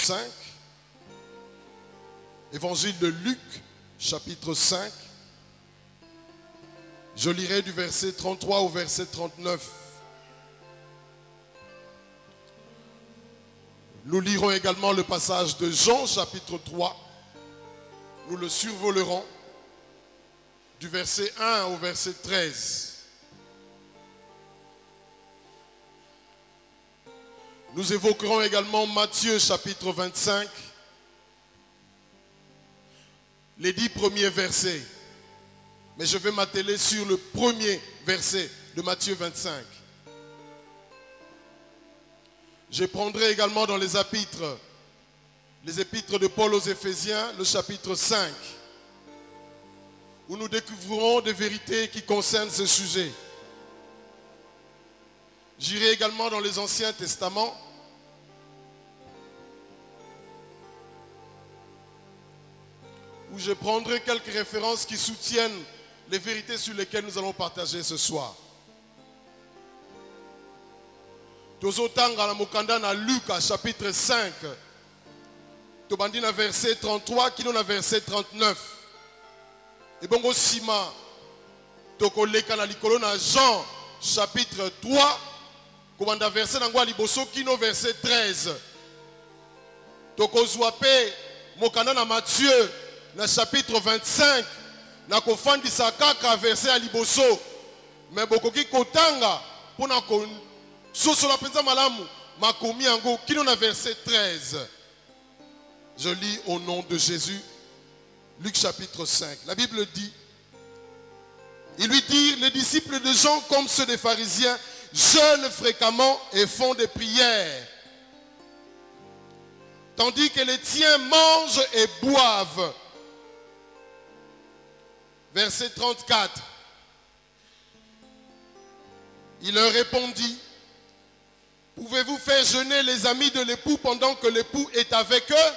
5. Évangile de Luc, chapitre 5. Je lirai du verset 33 au verset 39. Nous lirons également le passage de Jean, chapitre 3. Nous le survolerons du verset 1 au verset 13. Nous évoquerons également Matthieu, chapitre 25. Les 10 premiers versets. Mais je vais m'atteler sur le premier verset de Matthieu 25. Je prendrai également dans les épîtres de Paul aux Éphésiens, le chapitre 5, où nous découvrirons des vérités qui concernent ce sujet. J'irai également dans les Anciens Testaments, où je prendrai quelques références qui soutiennent les vérités sur lesquelles nous allons partager ce soir. Tozotanga na mokanda na Luc chapitre 5. Tobandi na verset 33 kino na verset 39. Et bongo sima tokoleka na likolo na Jean chapitre 3 komanda verset nangwa liboso kino verset 13. Tokozwa pe mokanda na Matthieu na chapitre 25 na kofandisa kaka verset à liboso. Mais bokoki kotanga pona ko soso la penza malamu makomi yango kino na verset 13. Je lis au nom de Jésus Luc chapitre 5. La Bible dit, il lui dit, les disciples de Jean comme ceux des pharisiens jeûnent fréquemment et font des prières, tandis que les tiens mangent et boivent. Verset 34. Il leur répondit, pouvez-vous faire jeûner les amis de l'époux pendant que l'époux est avec eux?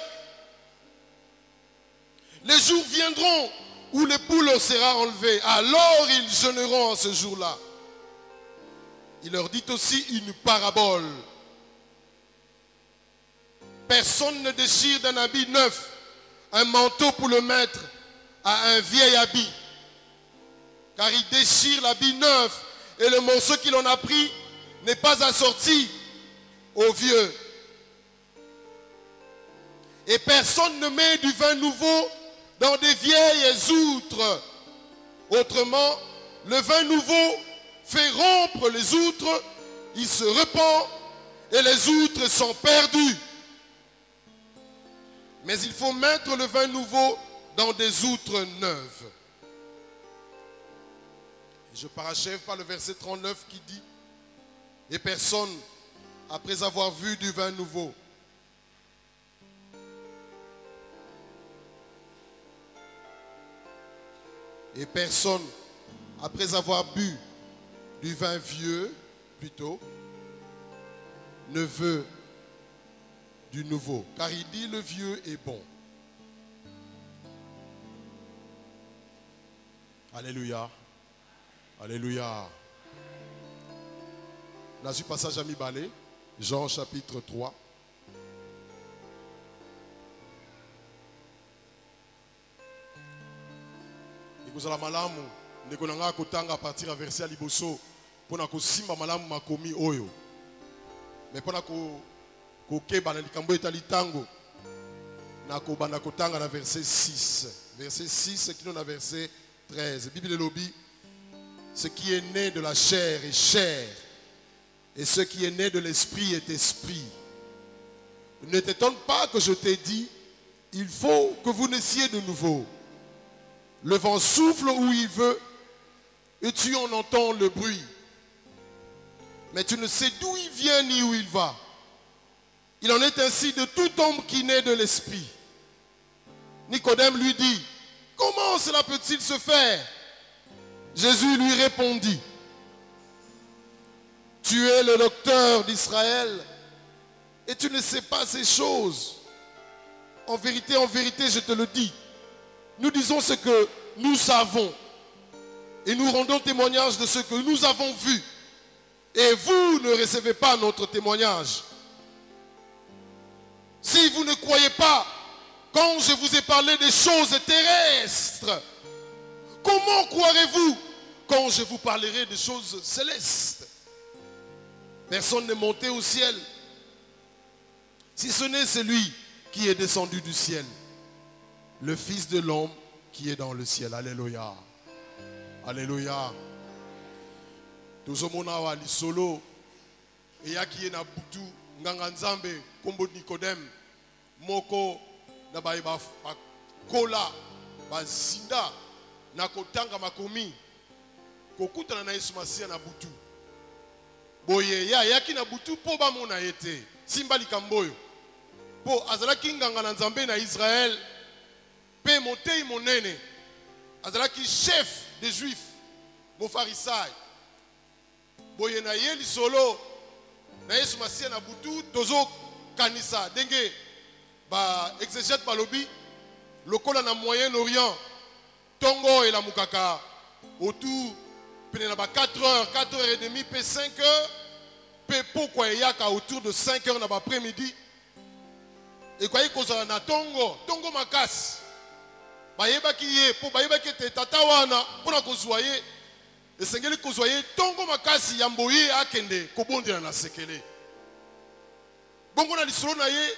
Les jours viendront où l'époux leur sera enlevé. Alors ils jeûneront en ce jour-là. Il leur dit aussi une parabole. Personne ne déchire d'un habit neuf un manteau pour le mettre à un vieil habit. Car il déchire l'habit neuf et le morceau qu'il en a pris n'est pas assorti au vieux. Et personne ne met du vin nouveau dans des vieilles outres. Autrement, le vin nouveau fait rompre les outres, il se répand et les outres sont perdues. Mais il faut mettre le vin nouveau dans des outres neuves. Et je parachève par le verset 39 qui dit, et personne, après avoir vu du vin nouveau, et personne, après avoir bu du vin vieux, plutôt, ne veut du nouveau. Car il dit le vieux est bon. Alléluia. Alléluia. Là, ce passage à mi-balé, Jean chapitre 3. Kozala malamu ndeko nanga kotanga à partir à verset à liboso pona ko simba malamu makomi oyo mais pona ko keba na likambo etali tango na ko banda kotanga na verset 6 qui nous na verset 13. Bible lobi, ce qui est né de la chair est chair et ce qui est né de l'esprit est esprit. Ne t'étonne pas que je t'ai dit, il faut que vous naissiez de nouveau. Le vent souffle où il veut et tu en entends le bruit. Mais tu ne sais d'où il vient ni où il va. Il en est ainsi de tout homme qui naît de l'esprit. Nicodème lui dit, comment cela peut-il se faire? Jésus lui répondit, tu es le docteur d'Israël et tu ne sais pas ces choses. En vérité, je te le dis. Nous disons ce que nous savons et nous rendons témoignage de ce que nous avons vu. Et vous ne recevez pas notre témoignage. Si vous ne croyez pas, quand je vous ai parlé des choses terrestres, comment croirez-vous quand je vous parlerai des choses célestes? Personne n'est monté au ciel, si ce n'est celui qui est descendu du ciel, le Fils de l'homme qui est dans le ciel. Alléluia. Alléluia. Tozomona wa lisolo eyaki na butu nganga nzambe kombo Nicodème moko na ba kola bazinda na kotanga makomi kokutana na Yesu Masia na butu boye ya yaki na butu po ba mona ete simba likamboyo po azalaki nganga na nzambe na Israël pe motei monene azalaki chef des juifs mo farisai boye na ye lisolo na Yesu Masia na butu tozo kanisa denge ba exégète balobi lokola na Moyen-Orient tongo et la mukaka autour pene na ba 4h30 pe 5h pe pourquoi yaka autour de 5h na ba après-midi et quoi kozala na tongo makasi bayebaki ye po bayebaki te tata wana pona kozwa ye esengeli kozwa ye tongo makasi ya mboye akende kobondela na sekele bongo na lisolo na ye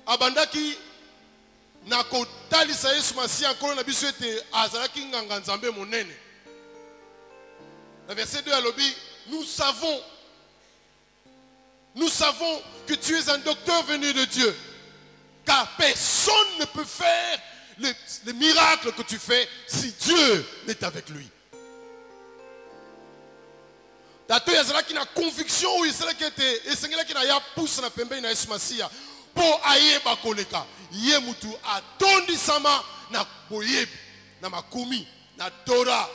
abandaki na kotalisa Yesu Masia nkolo na biso ete azalaki nganga nzambe monene. Le verset 2 alobi, nous savons que tu es un docteur venu de Dieu, car personne ne peut faire les miracles que tu fais si Dieu n'est avec lui. Tato yazalaki na conviction ou yazalaki ete esengelaki na ya pousse na pembeni na Yesu Masia po ayeba koleka ye mutu atondisama na boyebi na makomi na Torah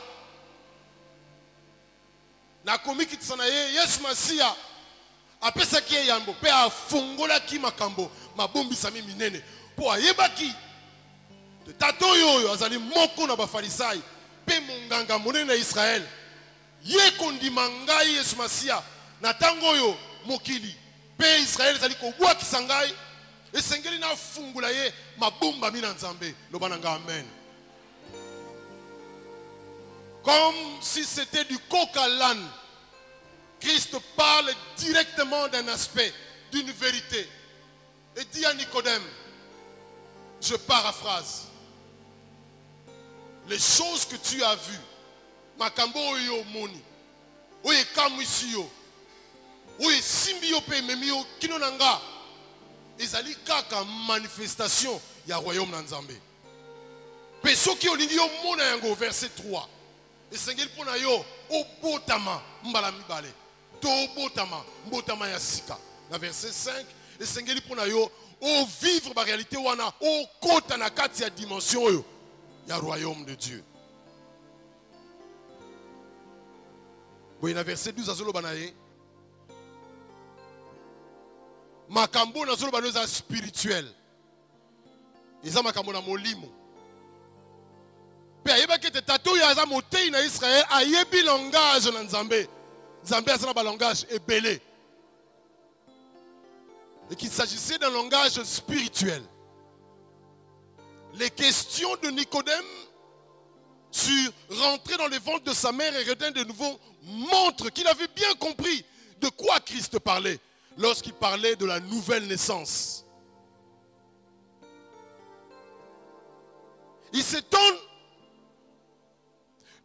na komi kitisana ye Yesu Masia apesaki ye yambo pe afungolaki makambo mabombisami minene po ayebaki tato yoyo azali moko na bafarisai pe monganga monene na Israël ye kondima ngai Yesu Masia na tango yo mokili pe Israël zali kobwakisa ngai esengeli na fungula ye mabomba mina nzambe lobana nga amen. Comme si c'était du coq à l'âne, Christ parle directement d'un aspect, d'une vérité et dit à Nicodème, je paraphrase, les choses que tu as vues makambo oyo moni oyo kamwisi yo oyo simbi yo pe memi yo kino nanga ezali kaka manifestation ya royaume na Nzambe pe soki olingi yo mona yango verset 3 esengeli pona yo obotama mbala mibale to obotama mbotama ya sika na verset 5 esengeli pona yo o vivre ba réalité wana o kota na kati ya dimension oyo ya royaume de Dieu. Boye na verset 12 azolo banaye makambo na zolo banoza spirituel eza makambo na molimo pe ayeba kete tato ya za motei na Israël ayebi langage na Nzambe Nzambe azana ba langage ebele et qu'il s'agissait d'un langage spirituel. Les questions de Nicodème sur rentrer dans les ventres de sa mère et redevenir de nouveau montrent qu'il avait bien compris de quoi Christ parlait lorsqu'il parlait de la nouvelle naissance. Il s'étonne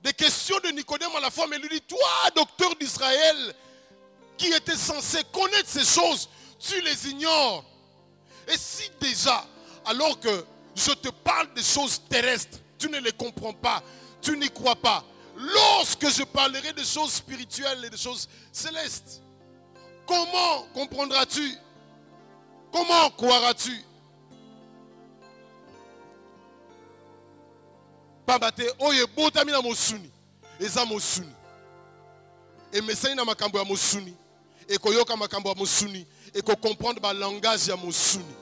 des questions de Nicodème à la fois, mais il lui dit, toi, docteur d'Israël, qui était censé connaître ces choses, tu les ignores. Et si déjà, alors que je te parle des choses terrestres, tu ne les comprends pas, tu n'y crois pas, lorsque je parlerai des choses spirituelles et des choses célestes, comment comprendras-tu? Comment croiras-tu? Pabate oye botami na mosuni eza mosuni emesani na makambo ya mosuni ekoyoka makambo ya mosuni eko comprendre ba langage ya mosuni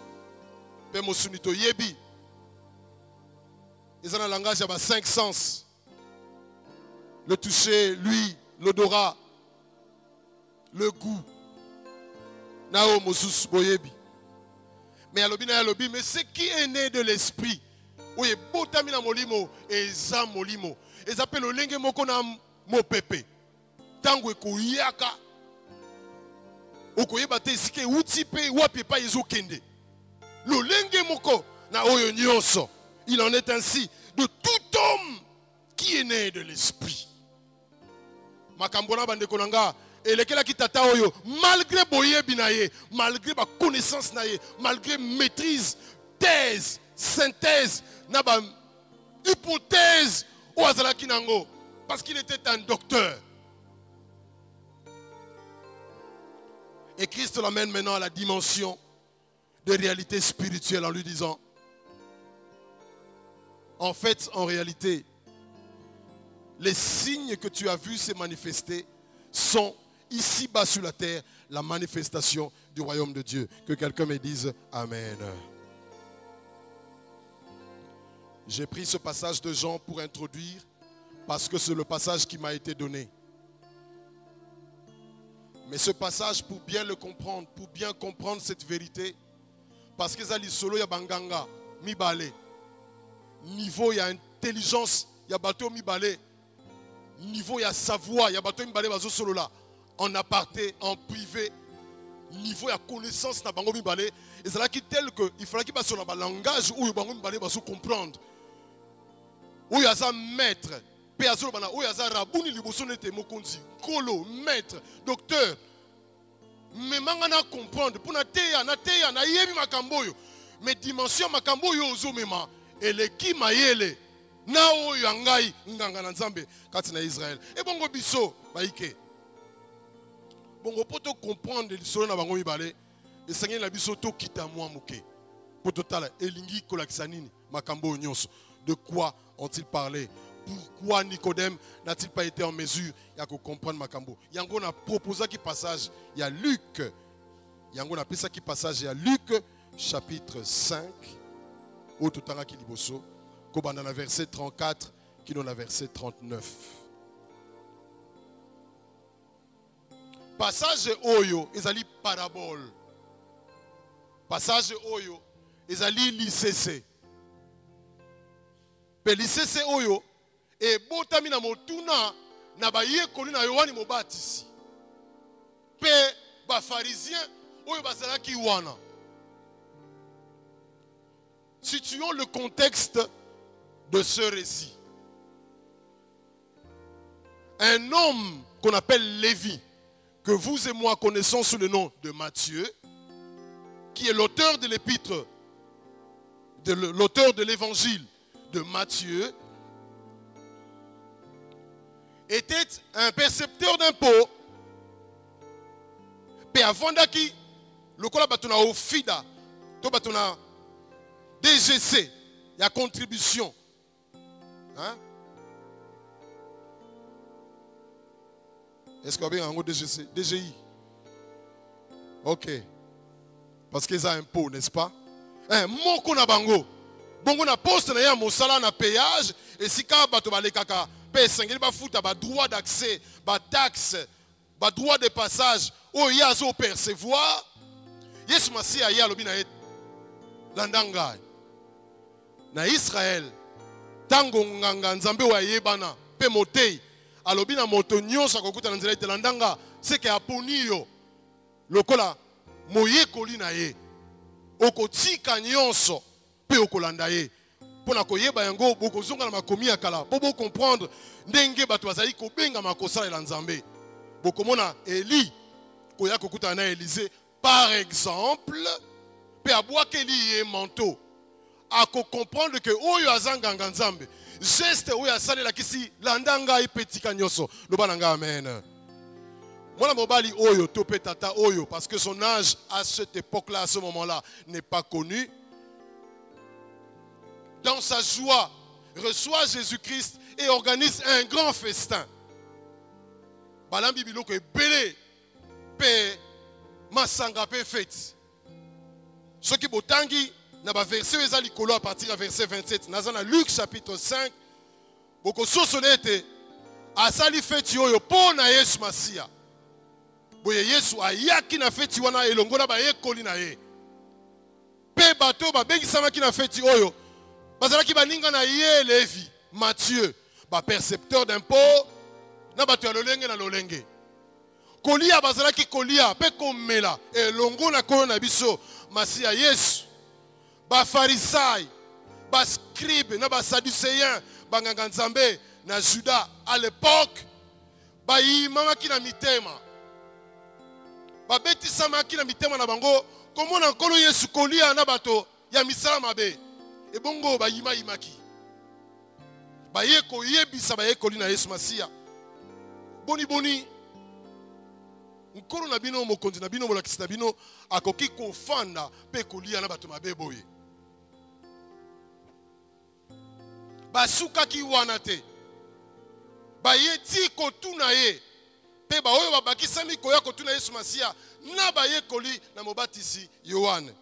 pe mosuni to yebi eza na langage ya ba 5 sens, le toucher, l'ouïe, l'odorat, le goût nao mosusu boyebi. Mais alobi, mais ce qui est né de l'esprit, oui, botamina molimo, et za molimo. Et s'appelle le lenge mokona mo pepe. Tango ekuyaka. Okoyeba te sike utipe wapi pa yezo kende. Le lenge moko na oyo nyonso. Il en est ainsi de tout homme qui est né de l'esprit. Makambona bande konanga elekela ki tata oyo malgré boyebi na ye, malgré ba connaissance na ye, malgré maîtrise, thèse, synthèse, na ba hypothèse ou azalaki nango parce qu'il était un docteur. Et Christ l'amène maintenant à la dimension de réalité spirituelle en lui disant, en fait, en réalité, les signes que tu as vus se manifester sont ici-bas sur la terre la manifestation du royaume de Dieu. Que quelqu'un me dise Amen. J'ai pris ce passage de Jean pour introduire parce que c'est le passage qui m'a été donné. Mais ce passage, pour bien le comprendre, pour bien comprendre cette vérité, parce que Zali Solo, il y a Banganga, Mibale. Niveau, il y a intelligence, il y a bateau Mibale. Niveau, il y a savoir, il y a bateau Mibale, bazo solo là. En aparté, en privé. Niveau, il y a connaissance, na bango Mibale. Et c'est là qui tel que, il faudra qu'il passe sur le langage où il bango Mibale, bazo comprendre. Où il y a ça maître. Où il y a ça rabouni, liboso nete mokonzi. Kolo, maître, docteur. Mais mangana comprendre. Pour na teya, na yebi makamboyo. Mais dimension makamboyo ozo mema. Ele ki mayele. Na oyo ngai nganga na nzambe kati na Israël. Et bongo biso baike. Bongo poto comprendre lisolo na bango mibale. Et sangé na biso to kita mwa muke. Poto tala elingi kolakisa nini makambo nyonso. De quoi ont-ils parlé? Pourquoi Nicodème n'a-t-il pas été en mesure de comprendre Makambo? Yango n'a proposé qui passage, il y a Luc. Yango n'a pris qui passage, il y a Luc chapitre 5. Au tout temps qui liboso. Kobana na verset 34, qui dans la verset 39. Passage Oyo, ezali parabole. Passage Oyo, ezali lycée. Pe lycée Oyo, et botami na motuna na baye koli na Yohani Mobatisi. Pe ba pharisien oyo bazalaki wana. Situons le contexte de ce récit. Un homme qu'on appelle Lévi, que vous et moi connaissons sous le nom de Matthieu, qui est l'auteur de l'épître, l'auteur de l'évangile de Matthieu, était un percepteur d'impôts. Et avant d'aki, le kola batuna au FIDA, to batuna DGC, il y a contribution. Hein? Est-ce qu'on a un DGC? DGI? Ok. Parce qu'ils ont un impôt, n'est-ce pas? Mon qu'on a bango. Bongo na poste na ya mosala na péage et si ka bato balekaka pe sengeli ba futa ba droit d'accès, ba taxe, ba droit de passage o yazo percevoir. Yesu Masia ya lobi na landanga. Na Israël tango nganga nzambe wa yebana pe motei alobi na moto nyonso akokuta na nzela ete landanga seke aponi yo lokola moyekoli na ye okotika nyonso pe okolanda ye pona koyeba yango bokozonga na makomi ya kala po comprendre ndenge bato bazali kobenga makosala ya nzambe bokomona Eli koya kokuta na Élisée par exemple pe abwakeli ye manteau ako comprendre que oyo azanganga nzambe geste oyo asalela kisi landanga ipetika nyoso lobananga amen. Moi, mobali oyo, topé tata oyo, parce que son âge à cette époque-là, à ce moment-là, n'est pas connu. Dans sa joie, reçoit Jésus-Christ et organise un grand festin. Balam bibiloko est belé, pe masanga pe fête. Ce qui botangi, n'a pas versé les alikolo à partir du verset 27. Nazana Luc chapitre 5. Boko sosonete, asali fête yoyo, pona Yesu Masia. Boye Yesu ayaki na feti wana elongola ba yekoli na ye. Pe Pe bato babengisamaki na feti oyo bazalaki baninga na ye Lévi, Matthieu, percepteur d'impôt na bato ya lolenge na lolenge. Kolia bazalaki kolia pe komela elongo na koyo na biso Masiya Yesu. Farisai, scribe na sadducéen, banganga nzambe na Juda à l'époque bayimamaki na mitema. Babetisamaki na mitema na bango komona nkolo Yesu kolia na bato ya misala mabe. Ebongo bayima-yimaki. Baye koyebisa baye koli na Yesu Masiya. Boni nkolo na bino mokonzi na bino molakisi na bino akoki kofanda pe kolia na bato mabe boye. Basukaki wana te. Baye ti kotuna ye. Pe baoyo babakisami koya kotuna Yesu Masiya na baye koli na mobatisi Yohane.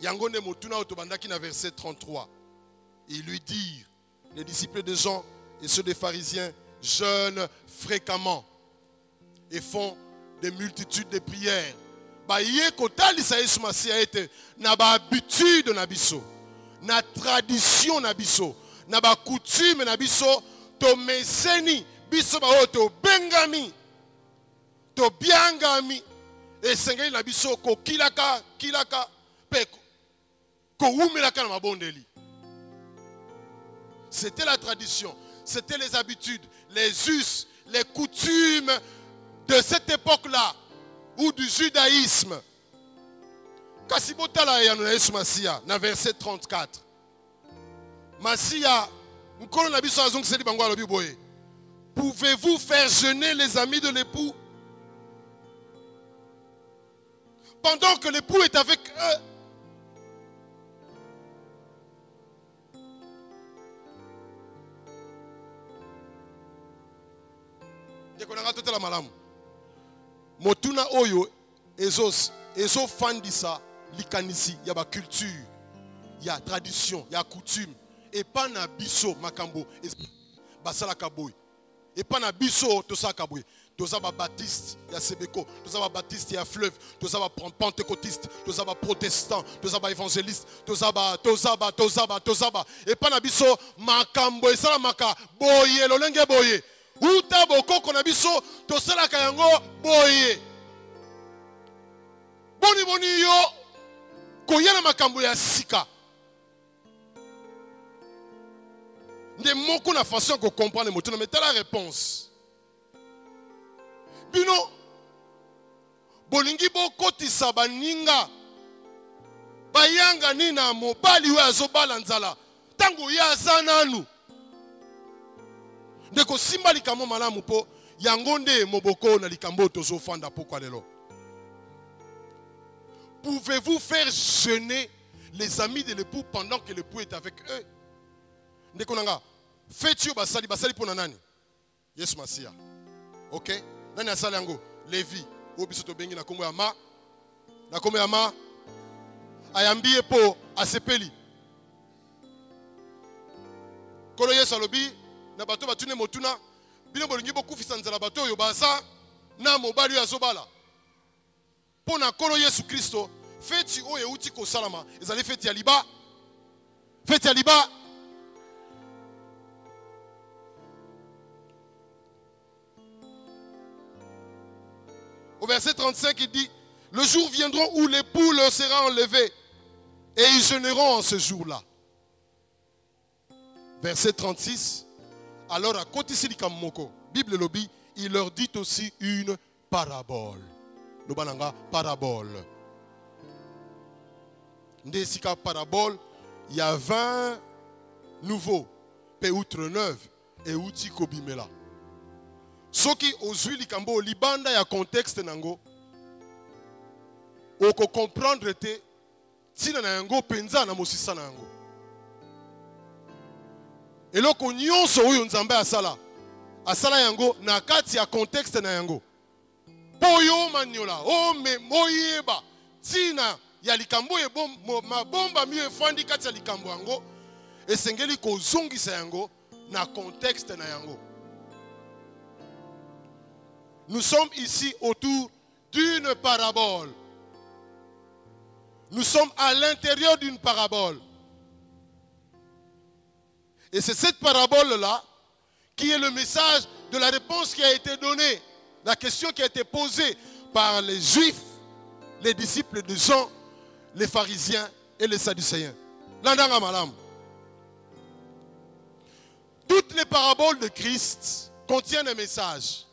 Yango nde motuna otobandaki na verset 33. Ils lui dirent, les disciples de Jean et ceux des pharisiens jeûnent fréquemment et font des multitudes de prières. Baye kotalisa Yesu Masiya ete na ba habitude na biso, na tradition na biso, na ba coutume na biso, to meseni biso ba oyo to bengami, to biangami, esengeli na biso ko kilaka pe ko umelaka na mabondeli. C'était la tradition, c'était les habitudes, les us, les coutumes de cette époque-là, ou du judaïsme. Kasibotala ya na Yesu Masiya, na verset 34. Masiya, nkolo na biso azong seli bango alobi boye. Pouvez-vous faire jeûner les amis de l'époux pendant que l'époux est avec eux? Motuna oyo ezo fandisa likanisi ya ba culture, ya tradition, ya coutume et pas na biso makambo basala kaboy. Et pas na biso tosala kaboy. Toza ba baptiste ya Sebeko, toza ba baptiste ya Fleuve, toza ba pentecôtiste, toza ba protestant, toza ba évangéliste, toza ba et pas na biso makambo esala maka boye lolenge boye. Uta bokoko na biso tosala kayango boye. Boni yo koyana makambo ya sika. Nde moko na façon ko comprendre motuna mais la réponse. Bino bolingi bokotisa baninga bayanga nina mobali we azobala nzala tango ya zananu. Ndeko simba likambo malamu po yango nde moboko na likambo tozofanda pokwa lelo. Pouvez-vous faire jeûner les amis de l'époux pendant que l'époux est avec eux? Ndeko nanga faites yo basali pona nani? Yesu Masiya. OK? Nani asali yango? Lévi. Obiso to bengi na kombo ya ma. Na kombo ya ma. Ayambiye po asepeli. Kolo Yesu alobi na bato batune motuna bino bolingi bokufisa nzala bato oyo baza na mobali oyo azobala. Po na kolo Yesu Kristo feti oyo euti kosalama ezali feti ya liba. Feti ya liba. Au verset 35, il dit, le jour viendra où l'époux leur sera enlevé et ils jeûneront en ce jour-là. Verset 36, alors à côté de Kamoko, Bible lobby, il leur dit aussi une parabole. Lobananga, parabole. Ndesika parabole, il y a 20 nouveaux, pe outre 9, et outi kobimela. Soki ozui likambo libanda ya contexte nango oko comprendre te tina na yango penza na mosisa na yango eloko nyonso oyo nzambe asala yango na kati ya contexte na yango poyo maniola o me moyeba tina ya likambo mabomba miyo efandi kati ya likambo yango esengeli kozongisa yango na contexte na yango. Nous sommes ici autour d'une parabole. nous sommes à l'intérieur d'une parabole. Et c'est cette parabole-là qui est le message de la réponse qui a été donnée, la question qui a été posée par les Juifs, les disciples de Jean, les pharisiens et les sadducéens. Landanga malam. Toutes les paraboles de Christ contiennent un message.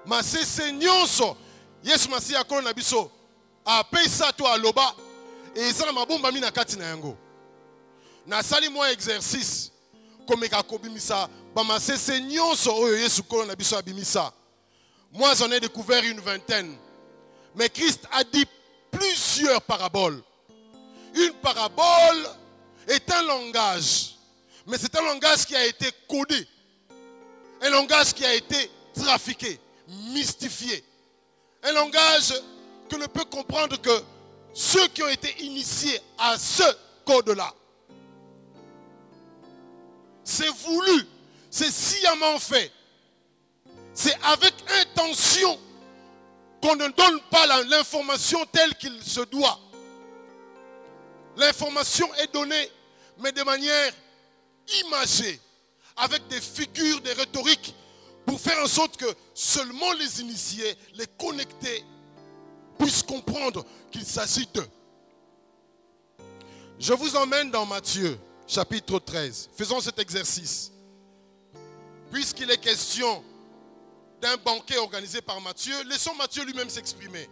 Mais c'est nyonso Yesu Masiya akolo na biso apesa to aloba et ça na mabumba mina kati na yango. Na sali moi exercice komeka kobimisa ba masese nyonso oyo Yesu kolo na biso abimisa. Moi j'en ai découvert une vingtaine. Mais Christ a dit plusieurs paraboles. Une parabole est un langage. Mais c'est un langage qui a été codé. Un langage qui a été trafiqué, mystifié. Un langage que ne peut comprendre que ceux qui ont été initiés à ce code-là. C'est voulu, c'est sciemment fait. C'est avec intention qu'on ne donne pas l'information telle qu'il se doit. L'information est donnée, mais de manière imagée, avec des figures, des rhétoriques, pour faire en sorte que seulement les initiés, les connectés, puissent comprendre qu'il s'agit d'eux. Je vous emmène dans Matthieu, chapitre 13. Faisons cet exercice. Puisqu'il est question d'un banquet organisé par Matthieu, laissons Matthieu lui-même s'exprimer.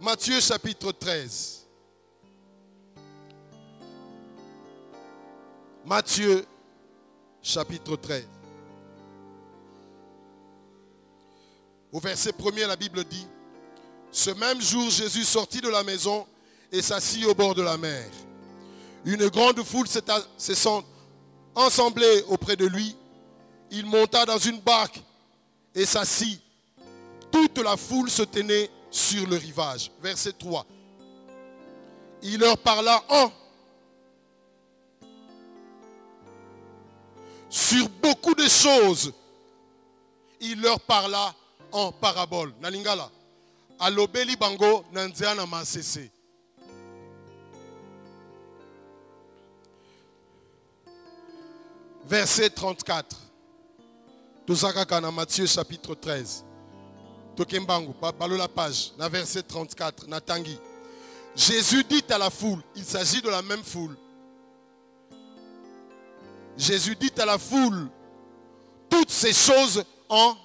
Matthieu, chapitre 13. Matthieu, chapitre 13. Au verset 1er, la Bible dit: ce même jour, Jésus sortit de la maison et s'assit au bord de la mer. Une grande foule s'est ensemblée auprès de lui. Il monta dans une barque et s'assit. Toute la foule se tenait sur le rivage. Verset 3. Il leur parla sur beaucoup de choses. Il leur parla en parabole. Nalingala. Alobeli bango nanziana masese. Verset 34. Tozakaka na Matthieu chapitre 13. Tokembangu, balo la page. Na verset 34. Na tangi. Jésus dit à la foule, il s'agit de la même foule. Jésus dit à la foule toutes ces choses en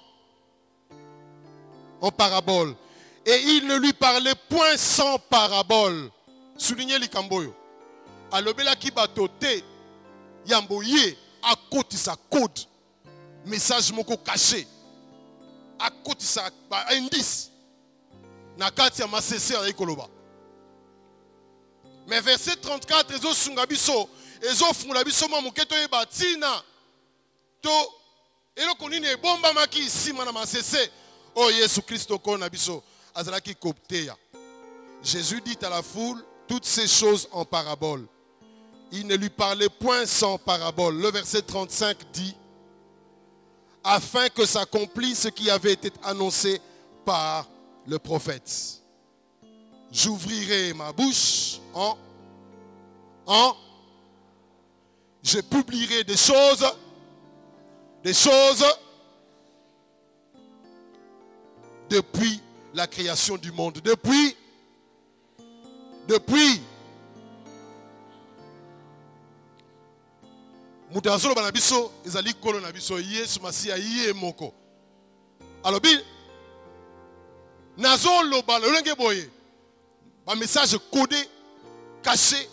parabole. Et il ne lui parlait point sans parabole. Soulignez l'ikamboyo. Alobela ki batote yamboye à côté sa code. Message moko caché. À côté sa indice. Na kati ya masese ya ikoloba. Mais verset 34 ezo sungabiso ezo fungula biso mo muketo yeba tina to eloko nini ebomba maki isima na masese. Oh Jésus Christ ko na biso azalaki kopteya. Jésus dit à la foule toutes ces choses en parabole. Il ne lui parlait point sans parabole. Le verset 35 dit: afin que s'accomplisse ce qui avait été annoncé par le prophète. J'ouvrirai ma bouche je publierai des choses depuis la création du monde. Depuis Mutazolo banabiso ezali kolo na biso Yesu Masiya ye moko. Alobi nazo loba lolenge boye ba message codé caché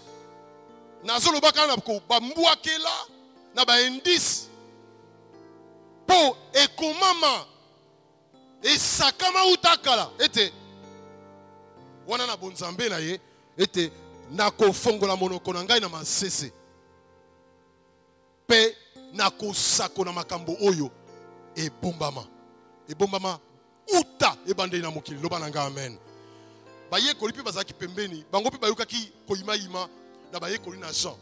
nazo loba kana ko ba mbwakela na ba indice po ekomama esakama utakala ete wana na bonzambe na ye ete nakofongola monoko na ngai na masese pe nakosako na makambo oyo ebombama uta ebandeli na mokili loba na ngai amen. Bayekoli pe bazaki pembeni bango pe bayokaki koyima na bayekoli na Jean,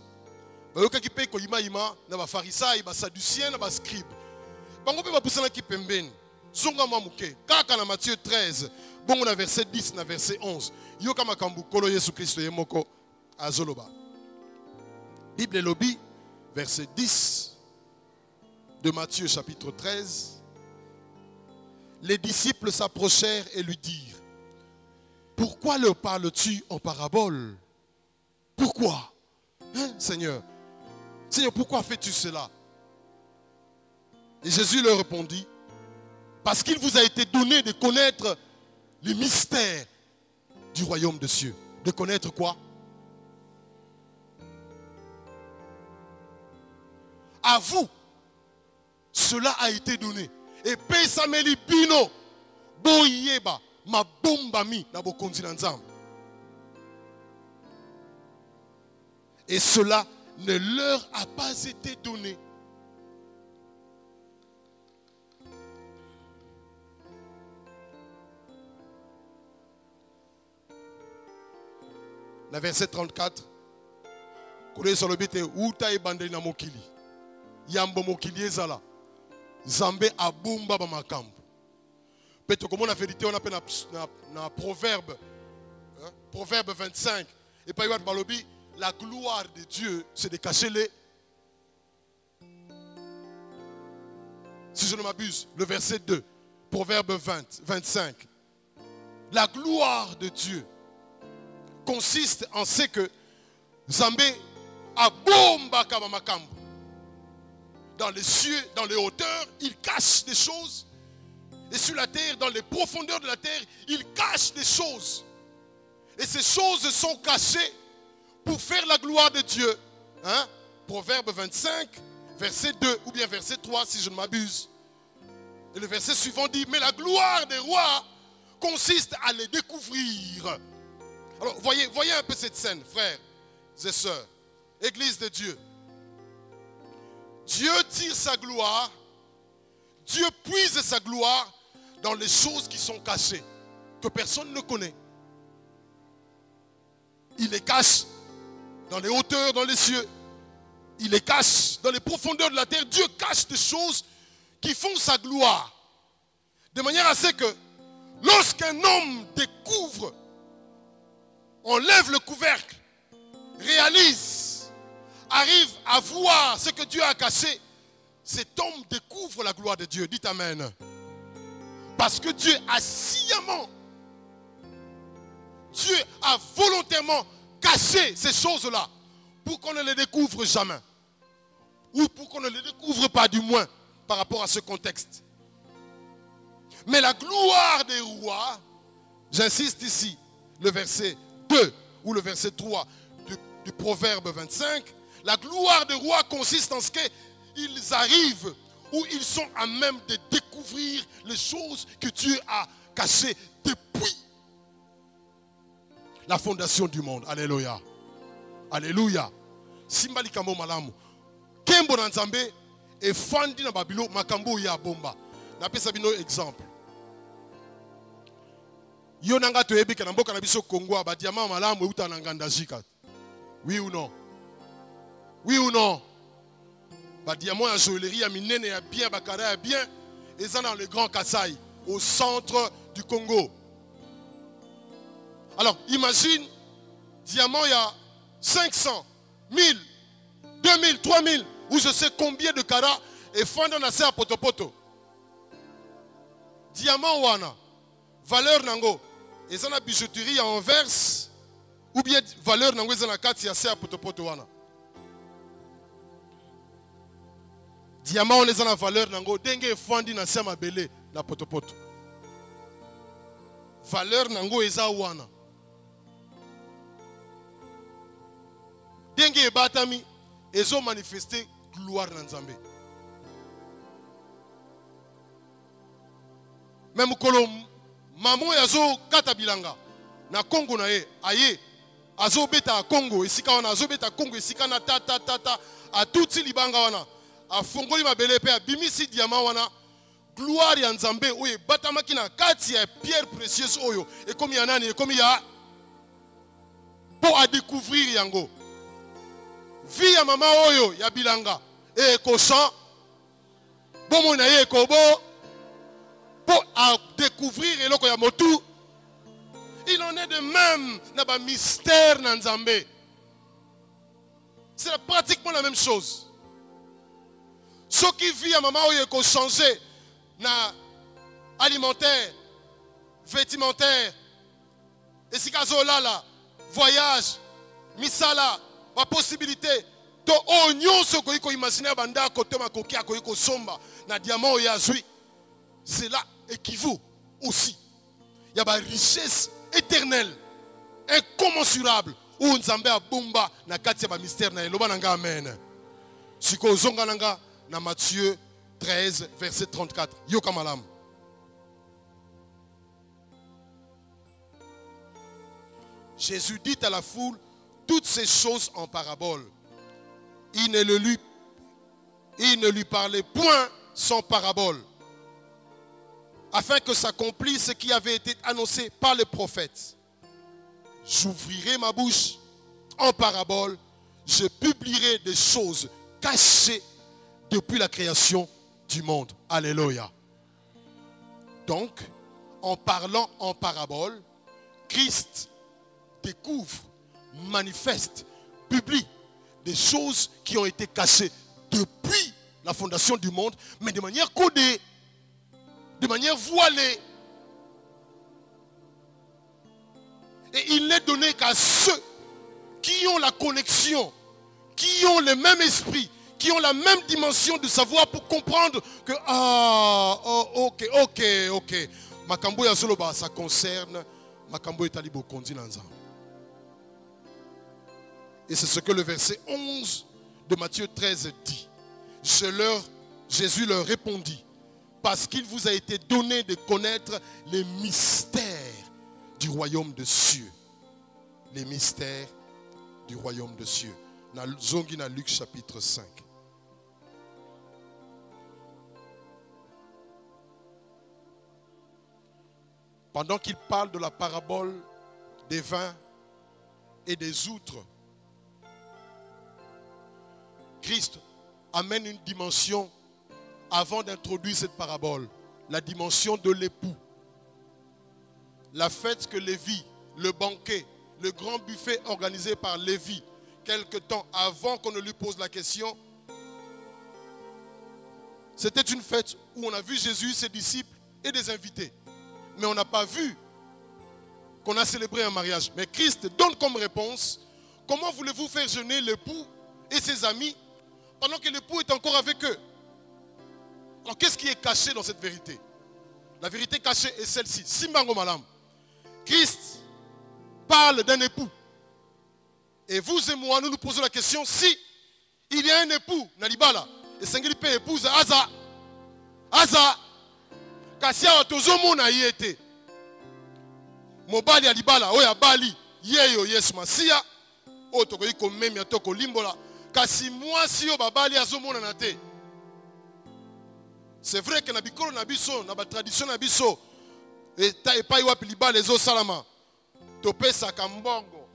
bayokaki pe koyima na bafarisai basadducien na bascribe bango pe bapusanaki pembeni. Zonga mwa muke kaka na Matthieu 13 Bon, on a verset 10, na verset 11. Yoka makambu kolo Yesu Christo yemoko azoloba. Bible lobby, verset 10 de Matthieu chapitre 13. Les disciples s'approchèrent et lui dirent: pourquoi leur parles-tu en parabole? Pourquoi? Hein, Seigneur? Seigneur, pourquoi fais-tu cela? Et Jésus leur répondit: parce qu'il vous a été donné de connaître les mystères du royaume de cieux. De connaître quoi? À vous, cela a été donné. Et pesameli bino boyeba ma bombami na bokonzi na nzambe. Et cela ne leur a pas été donné. Le verset 34. Kule solobite uta ebandeli na mokili. Yambo mokili ezala. Zambe abumba ba makambo. Peut-être comme on a vérité on appelle na proverbe. Proverbe 25. Et pas balobi, la gloire de Dieu c'est de cacher les. Si je ne m'abuse, le verset 2. Proverbe 25. La gloire de Dieu consiste en ce que Zambé abomba kaba makambo. Dans les cieux, dans les hauteurs, il cache des choses. Et sur la terre, dans les profondeurs de la terre, il cache des choses. Et ces choses sont cachées pour faire la gloire de Dieu. Hein? Proverbe 25, verset 2 ou bien verset 3 si je ne m'abuse. Et le verset suivant dit: mais la gloire des rois consiste à les découvrir. Alors voyez un peu cette scène, frères et sœurs. Église de Dieu. Dieu tire sa gloire, Dieu puise sa gloire dans les choses qui sont cachées, que personne ne connaît. Il les cache dans les hauteurs, dans les cieux. Il les cache dans les profondeurs de la terre. Dieu cache des choses qui font sa gloire. De manière à ce que lorsqu'un homme découvre, enlève le couvercle, réalise, arrive à voir ce que Dieu a caché, cet homme découvre la gloire de Dieu. Dites Amen. Parce que Dieu a sciemment, Dieu a volontairement caché ces choses-là pour qu'on ne les découvre jamais. Ou pour qu'on ne les découvre pas du moins par rapport à ce contexte. Mais la gloire des rois, j'insiste ici, le verset 2 ou le verset 3 du Proverbe 25, la gloire des rois consiste en ce qu'ils arrivent ou ils sont à même de découvrir les choses que Dieu a cachées depuis la fondation du monde. Alléluia. Alléluia. Simbali kambo malamu. Kembo na Nzambe e fandi na babilo makambo ya bomba. Na pesa bino exemple. Yo nanga to ebika na mboka na biso Congo ba diamant malamu euta na nganda jika. Oui ou non? Oui ou non? Ba diamant ya joaillerie ya minene ya bien bakara ya bien et ça dans le Grand Kasaï au centre du Congo. Alors imagine diamant il y a 500, 1000, 2000, 3000 ou je sais combien de carats et fondant na se à potopoto. Diamant wana valeur nango et ça na bijouterie en verse ou bien valeur nango za na kati ya se à potopoto wana. Diamant on les a na valeur nango denge fondi na se mabele na potopoto. Valeur nango eza wana. Denge batami ezo manifester gloire na Nzambe. Même kolo maman yazo kata bilanga na Congo na ye aye azo beta Congo esika wana azo beta Congo esika na ta a tuti libanga wana a fongoli mabele pe a bimisi diamant wana gloire ya Nzambe oye batamaki na kati ya pierre précieuse oyo et comme ya nani et comme ya pour à découvrir yango vie ya mama oyo ya bilanga e kosan bomo na ye kobo pour à découvrir eloko ya motu Il en est de même dans le mystère Nzambe. C'est pratiquement la même chose. Ce qui vit à maman où il faut changer na alimentaire, vestimentaire, et si là, voyage, misala, la possibilité, to oignon ce qu'on imaginer banda côté ma coquille à ko somba na diamant et azui. Cela équivaut aussi. Il y a une richesse éternelle, incommensurable. Où Nzambe a bomba na kati ya mystère na eloba nanga amen. Siko zonga nanga na Matthieu 13 verset 34. Yoka malam. Jésus dit à la foule toutes ces choses en parabole. Il ne lui parlait point sans parabole, afin que s'accomplisse ce qui avait été annoncé par les prophètes. J'ouvrirai ma bouche en parabole, je publierai des choses cachées depuis la création du monde. Alléluia. Donc, en parlant en parabole, Christ découvre, manifeste, publie des choses qui ont été cachées depuis la fondation du monde, mais de manière codée, de manière voilée. Et il n'est donné qu'à ceux qui ont la connexion, qui ont le même esprit, qui ont la même dimension de savoir pour comprendre que, ok. Makambo ya Zoloba, ça concerne Makambo et Talibo Kondi Nanzam. Et c'est ce que le verset 11 de Matthieu 13 dit. Jésus leur répondit, parce qu'il vous a été donné de connaître les mystères du royaume de cieux. Les mystères du royaume de cieux. Zongi na Luc chapitre 5. Pendant qu'il parle de la parabole des vins et des outres, Christ amène une dimension avant d'introduire cette parabole, la dimension de l'époux. La fête que Lévi, le banquet, le grand buffet organisé par Lévi, quelque temps avant qu'on ne lui pose la question, c'était une fête où on a vu Jésus, ses disciples et des invités. Mais on n'a pas vu qu'on a célébré un mariage. Mais Christ donne comme réponse, comment voulez-vous faire jeûner l'époux et ses amis pendant que l'époux est encore avec eux? Alors qu'est-ce qui est caché dans cette vérité? La vérité cachée est celle-ci. Simbango Malam. Christ parle d'un époux. Et vous et moi, nous nous posons la question, si il y a un époux, Nalibala, et Sengeli peut épouser Aza, Kassia Tozomo na yete. Mobali Alibala, Oya Bali, Yeyo Yes Masia, Otoko Iko Memi Atoko Limbola, Kasi moi si yo babali Azomo na te. C'est vrai que na bikolo na biso, na ba tradition na biso, et pas y wapi libala les salama. Topé sa kambongo.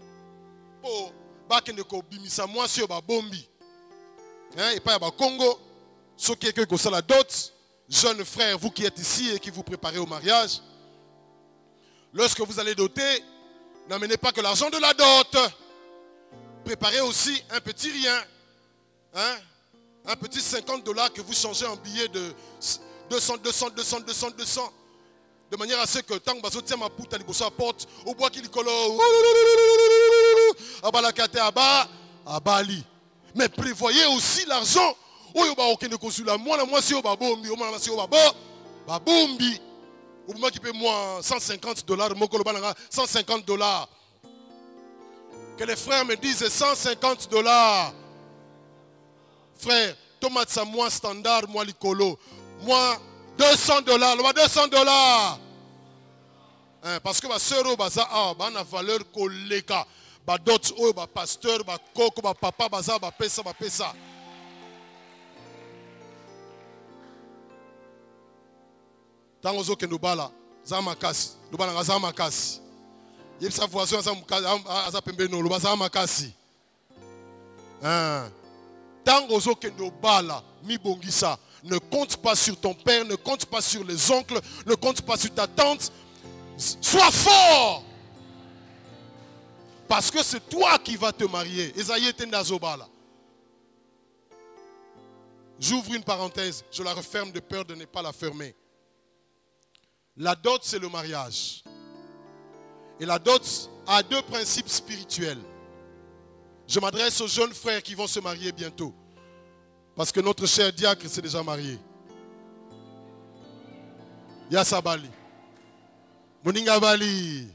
Po bakende ko bimisa moi si yo ba bombi. Hein, et pas ya ba Congo, ceux qui est ko sala dot, jeunes frères, vous qui êtes ici et qui vous préparez au mariage. Lorsque vous allez doter, n'amenez pas que l'argent de la dot. Préparez aussi un petit rien. Hein? Un petit $50 que vous changez en billet de 200. De manière à ce que tant que vous tient ma poutre à l'iboussa à porte, au bois qui l'icolo, à balakate à Bali. Mais prévoyez aussi l'argent. Oyo ba okende kosula moi si yo ba bombi, o si yo ba bombi. Ou moi qui paye moi $150, moko lo bananga $150. Que les frères me disent $150. Frère, tomate ça moi standard, moi licolo. Moi $200, $200. Hein, parce que ma sœur baza na valeur koleka. Ba dot o ba pasteur, ba koko, ba papa baza ba pesa. Tango zo kendo bala, za makasi, lo bala za makasi. Yeb sa voisin za pembe no, lo ba za makasi. Hein. Tango zo kendo bala, mi bongisa. Ne compte pas sur ton père, ne compte pas sur les oncles, ne compte pas sur ta tante. Sois fort. Parce que c'est toi qui vas te marier. Esaïe Tendazobala. J'ouvre une parenthèse, je la referme de peur de ne pas la fermer. La dot, c'est le mariage. Et la dot a deux principes spirituels. Je m'adresse aux jeunes frères qui vont se marier bientôt. Parce que notre cher diacre s'est déjà marié. Yassabali. Moninga Bali.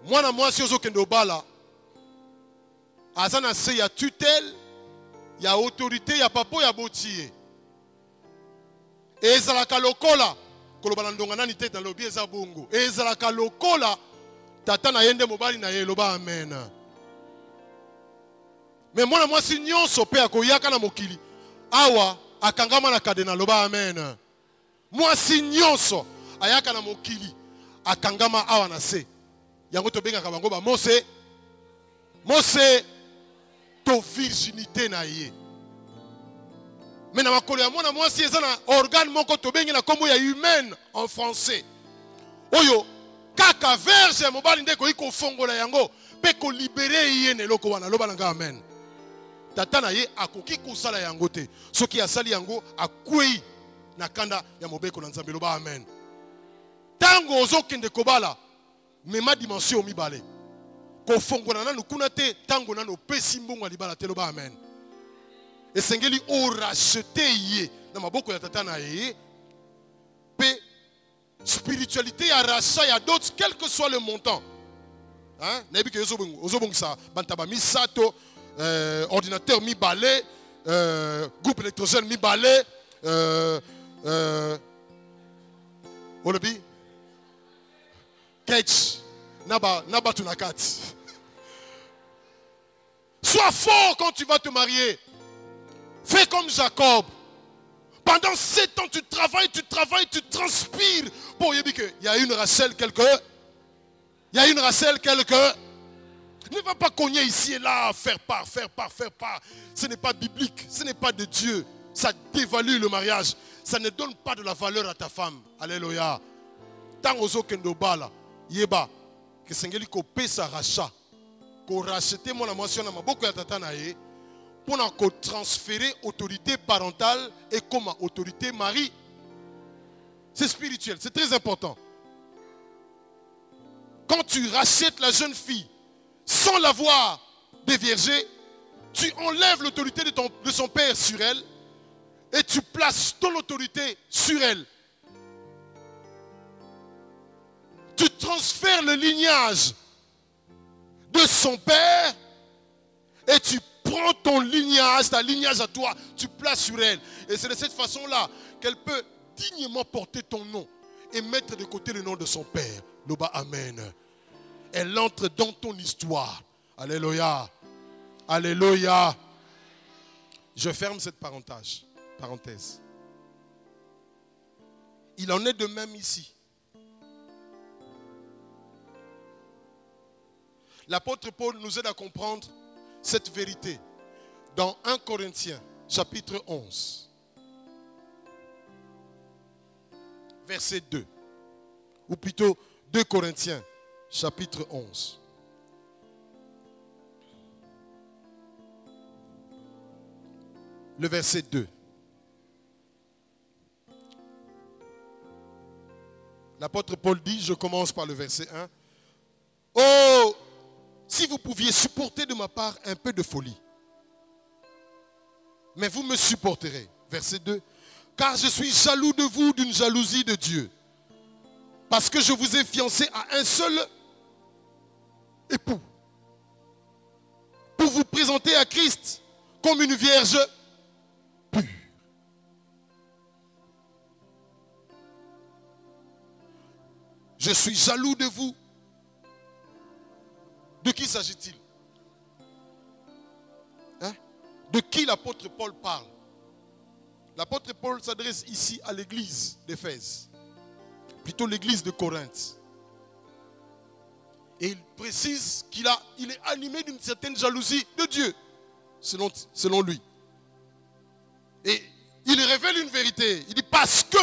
Moi, si je kendo bala, azana se ya tutelle, ya autorité, ya papo, ya botier. Ezalaka lokola, kolobana ndonga nani tete na lobi eza bongo. Ezalaka lokola, tata na yende mobali na ye loba amen. Mais moi si nyonso pe akoyaka na mokili, awa akangama na kadena loba amen. Moi si nyonso ayaka na mokili, akangama awa na se. Yango to benga kabango ba Mose to virginité na ye. Mais na makolo ya mwana mwasi eza na organe moko to bengi na kombo ya humaine en français. Oyo kaka verge mobali ndeko iko fongola yango pe ko libérer ye ne loko wana loba nga amen. Tata na ye akoki kusala yango te. Soki asali yango akwei na kanda ya mobeko na Nzambe loba amen. Tango ozokende kobala mais ma dimension mibale. Ko fongona nanu kuna te tango nanu pesi mbongo libala te loba amen. Et sengeli o racheter ye na maboko ya tata na ye. Pe spiritualité ya rachat ya d'autres quel que soit le montant. Hein? Nabi ke ozobong sa bantaba misato ordinateur mi balé groupe électrogène mi balé Olobi Ketch Naba Tunakat. Sois fort quand tu vas te marier. Fais comme Jacob. Pendant 7 ans, tu travailles, tu transpires. Pour y dire il y a une Rachel quelque. Il y a une Rachel quelque. Ne va pas cogner ici et là, faire part. Ce n'est pas biblique, ce n'est pas de Dieu. Ça dévalue le mariage. Ça ne donne pas de la valeur à ta femme. Alléluia. Tant aux kendo bala, yeba, que sengeli ko pesa rachat, ko racheter mon amotion na maboko ya tata na ye, pour na ko transférer autorité parentale et comme autorité mari. C'est spirituel, c'est très important. Quand tu rachètes la jeune fille sans l'avoir déviergée, tu enlèves l'autorité de son père sur elle et tu places ton autorité sur elle. Tu transfères le lignage de son père et tu prends ton lignage, ta lignage à toi, tu places sur elle. Et c'est de cette façon-là qu'elle peut dignement porter ton nom et mettre de côté le nom de son père. Loba amen. Elle entre dans ton histoire. Alléluia. Alléluia. Je ferme cette parenthèse. Il en est de même ici. L'apôtre Paul nous aide à comprendre cette vérité dans 1 Corinthiens, chapitre 11, verset 2. Ou plutôt 2 Corinthiens, chapitre 11. Le verset 2. L'apôtre Paul dit, je commence par le verset 1. Oh, si vous pouviez supporter de ma part un peu de folie. Mais vous me supporterez. Verset 2. Car je suis jaloux de vous d'une jalousie de Dieu. Parce que je vous ai fiancé à un seul époux. Pour vous présenter à Christ comme une vierge pure. Je suis jaloux de vous. De qui s'agit-il? Hein? De qui l'apôtre Paul parle? L'apôtre Paul s'adresse ici à l'église d'Éphèse, plutôt l'église de Corinthe. Et il précise qu'il est animé d'une certaine jalousie de Dieu, selon lui. Et il révèle une vérité. Il dit, parce que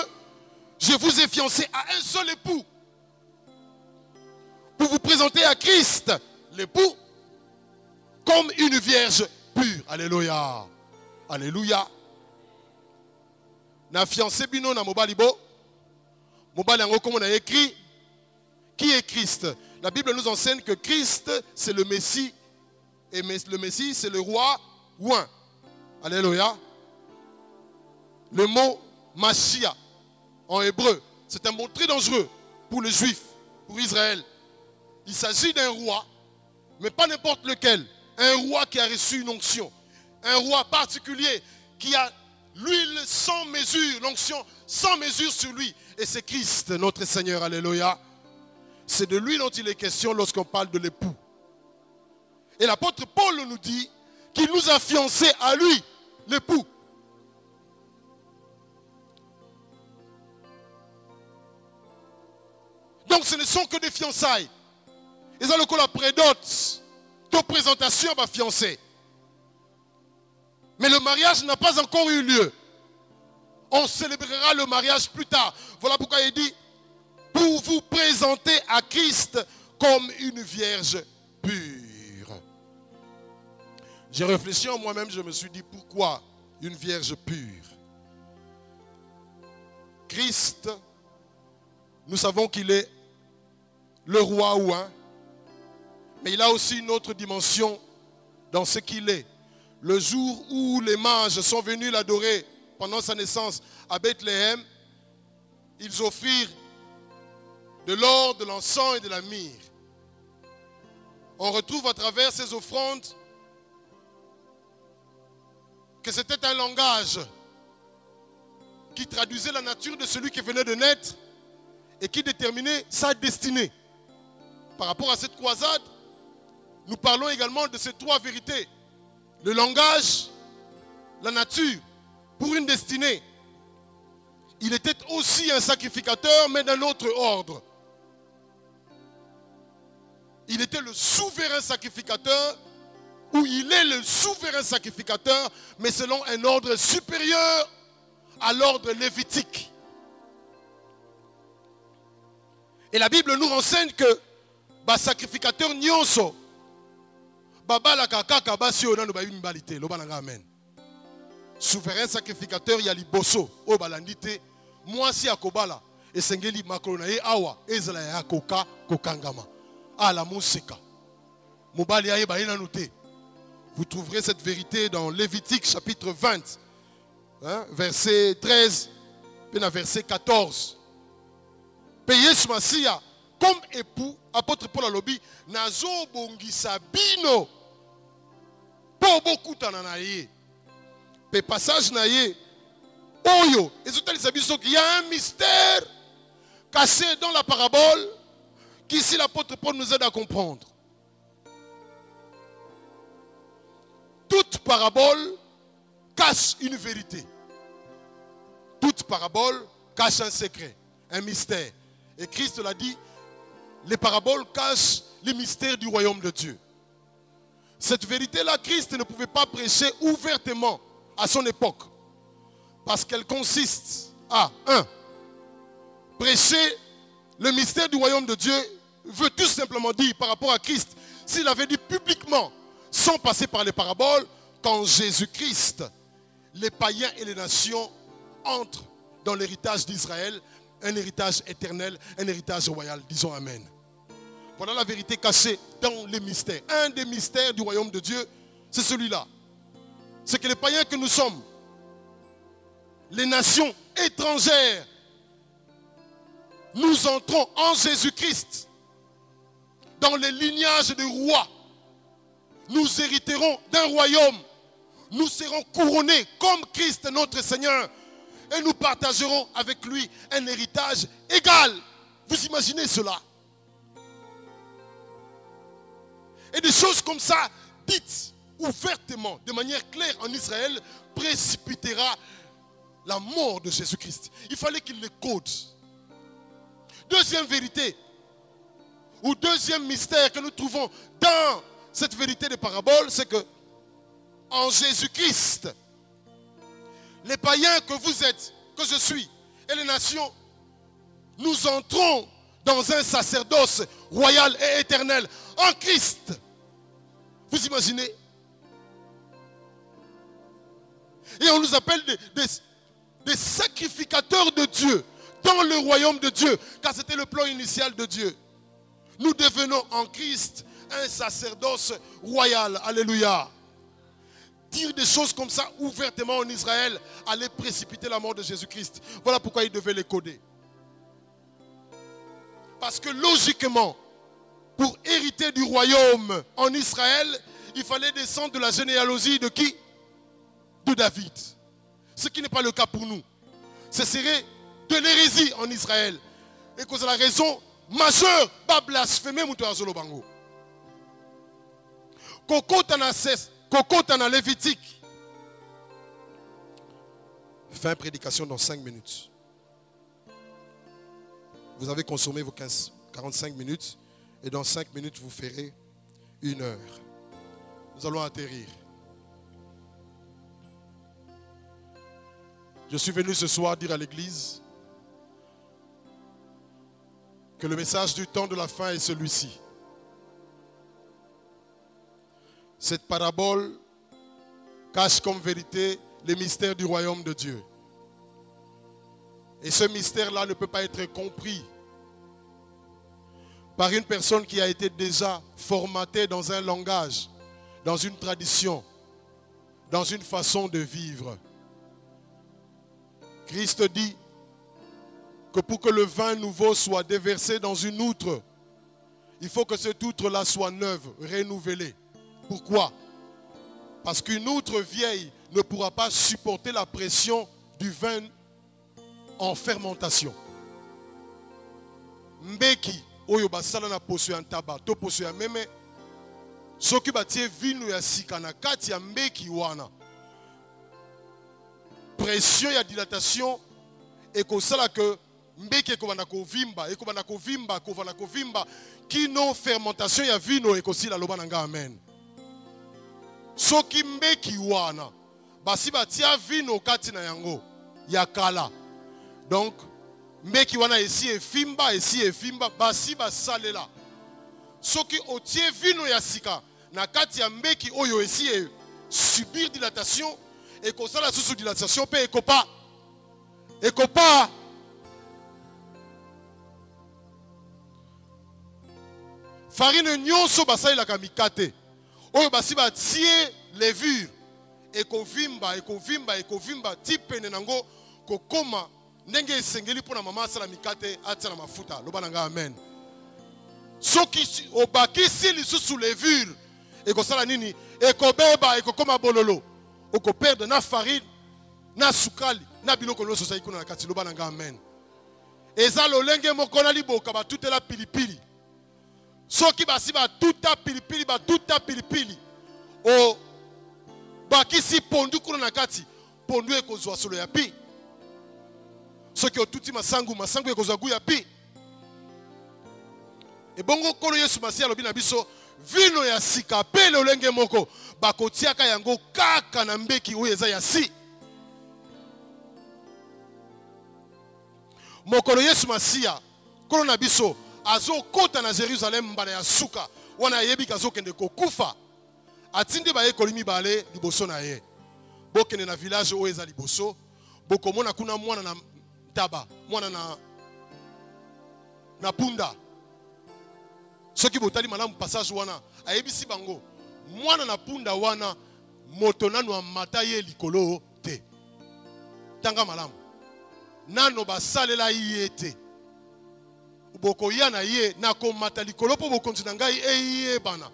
je vous ai fiancé à un seul époux, pour vous présenter à Christ, l'époux, comme une vierge pure. Alléluia. Alléluia. Na fiancé bino na mobali bo. Mobali yango comme on a écrit. Qui est Christ? La Bible nous enseigne que Christ, c'est le Messie. Et le Messie, c'est le roi ouin. Alléluia. Le mot Mashiach en hébreu, c'est un mot très dangereux pour les Juifs, pour Israël. Il s'agit d'un roi, mais pas n'importe lequel. Un roi qui a reçu une onction. Un roi particulier qui a l'huile sans mesure, l'onction sans mesure sur lui. Et c'est Christ, notre Seigneur. Alléluia. C'est de lui dont il est question lorsqu'on parle de l'époux. Et l'apôtre Paul nous dit qu'il nous a fiancés à lui, l'époux. Donc ce ne sont que des fiançailles. Ils ont le coup la prédote, toute présentation va fiancer. Mais le mariage n'a pas encore eu lieu. On célébrera le mariage plus tard. Voilà pourquoi il dit, pour vous présenter à Christ comme une vierge pure. J'ai réfléchi en moi-même, je me suis dit, pourquoi une vierge pure? Christ, nous savons qu'il est le roi ouin, mais il a aussi une autre dimension dans ce qu'il est. Le jour où les mages sont venus l'adorer pendant sa naissance à Bethléem, ils offrirent de l'or, de l'encens et de la myrrhe. On retrouve à travers ces offrandes que c'était un langage qui traduisait la nature de celui qui venait de naître et qui déterminait sa destinée. Par rapport à cette croisade, nous parlons également de ces trois vérités. Le langage, la nature, pour une destinée. Il était aussi un sacrificateur, mais d'un autre ordre. Il était le souverain sacrificateur, ou il est le souverain sacrificateur, mais selon un ordre supérieur à l'ordre lévitique. Et la Bible nous renseigne que ba sacrificateur nyonso babala kakaka basi onano ba imbalité lobananga amen. Souverain sacrificateur ya liboso o balandite mwasi akobala esengeli makolo na ye awa ezala ya koka kokangama ala musika mobali aye ba ina noté. Vous trouverez cette vérité dans Lévitique chapitre 20 verset 13 puis dans verset 14. Payé sur Massia comme époux, apôtre Paul alobi, nazo bongisa bino po beaucoup tananaye. Pe passage naye oyo, il y a un mystère caché dans la parabole qu'ici l'apôtre Paul nous aide à comprendre. Toute parabole cache une vérité. Toute parabole cache un secret, un mystère. Et Christ l'a dit, les paraboles cachent les mystères du royaume de Dieu. Cette vérité-là, Christ ne pouvait pas prêcher ouvertement à son époque. Parce qu'elle consiste à, 1. Prêcher le mystère du royaume de Dieu veut tout simplement dire par rapport à Christ, s'il avait dit publiquement, sans passer par les paraboles, qu'en Jésus-Christ, les païens et les nations entrent dans l'héritage d'Israël, un héritage éternel, un héritage royal. Disons Amen. Voilà la vérité cachée dans les mystères. Un des mystères du royaume de Dieu, c'est celui-là. C'est que les païens que nous sommes, les nations étrangères, nous entrons en Jésus-Christ dans les lignages des rois. Nous hériterons d'un royaume. Nous serons couronnés comme Christ notre Seigneur. Et nous partagerons avec lui un héritage égal. Vous imaginez cela? Et des choses comme ça, dites ouvertement, de manière claire en Israël, précipitera la mort de Jésus-Christ. Il fallait qu'il les code. Deuxième vérité, ou deuxième mystère que nous trouvons dans cette vérité des paraboles, c'est que en Jésus-Christ, les païens que vous êtes, que je suis, et les nations, nous entrons dans un sacerdoce royal et éternel en Christ. Vous imaginez? Et on nous appelle des sacrificateurs de Dieu dans le royaume de Dieu, car c'était le plan initial de Dieu. Nous devenons en Christ un sacerdoce royal. Alléluia. Dire des choses comme ça ouvertement en Israël allait précipiter la mort de Jésus-Christ. Voilà pourquoi il devait les coder. Parce que logiquement, pour hériter du royaume en Israël, il fallait descendre de la généalogie de qui? De David. Ce qui n'est pas le cas pour nous. Ce serait de l'hérésie en Israël. Et que c'est la raison majeure, pas blasphémer Moutouazolo Bango. Koko Tana Lévitique. Fin prédication dans 5 minutes. Vous avez consommé vos 45 minutes. Et dans 5 minutes, vous ferez 1 heure. Nous allons atterrir. Je suis venu ce soir dire à l'église que le message du temps de la fin est celui-ci. Cette parabole cache comme vérité les mystères du royaume de Dieu. Et ce mystère-là ne peut pas être compris par une personne qui a été déjà formatée dans un langage, dans une tradition, dans une façon de vivre. Christ dit que pour que le vin nouveau soit déversé dans une outre, il faut que cette outre-là soit neuve, renouvelée. Pourquoi? Parce qu'une outre vieille ne pourra pas supporter la pression du vin en fermentation. Mbeki, oyo basala na poso ya ntaba, to poso ya meme, soki batie vino ya sika na kati ya mbeki wana, pression ya dilatation et que ça là que mbeke ekobanda kovimba kino fermentation ya vino ekosila loba nanga amen. Soki mbeki wana basi batia vino kati na yango ya kala, donc mbeki wana esi efimba basi basalela. Soki otie vino ya sika na kati ya mbeki oyo esi subir dilatation et que ça la sous dilatation pe ekopa farine nyonso basali la kamikate oyo basi batie levure ekovimba tipe nenango kokoma ndenge esengeli pona mama asala mikate atia na mafuta loba nanga amen. Soki obakisi lisusu levure ekosala nini? Ekobeba ekokoma bololo, oko perdre na farine na sukali na biloko nyonso sa ikuna na kati loba nanga amen. Eza lolenge moko na liboka batutela pilipili. Soki basi batuta pilipili o bakisi pondu kuna na kati, pondu ekozwa solo ya pi. Soki otuti masangu ekozwa gu ya pi. Ebongo kolo Yesu Masiya lobi na biso vino ya sika pe lolenge moko bakotiaka yango kaka na mbeki oyo eza ya si. Mokolo Yesu Masiya kolo na biso azo kota na Jerusalem mbala ya suka wana yebi kazo kende kokufa atindi ba yekoli mibale liboso na ye. Bokende na village oyo eza liboso bokomona kuna mwana na taba, mwana na punda. Soki botali malamu passage wana ayebisi bango mwana na punda wana moto nanu amata ye likolo te. Tanga malamu nano basalela ye te. Boko yana ye na komata likolo po bokonzi na ngai eye bana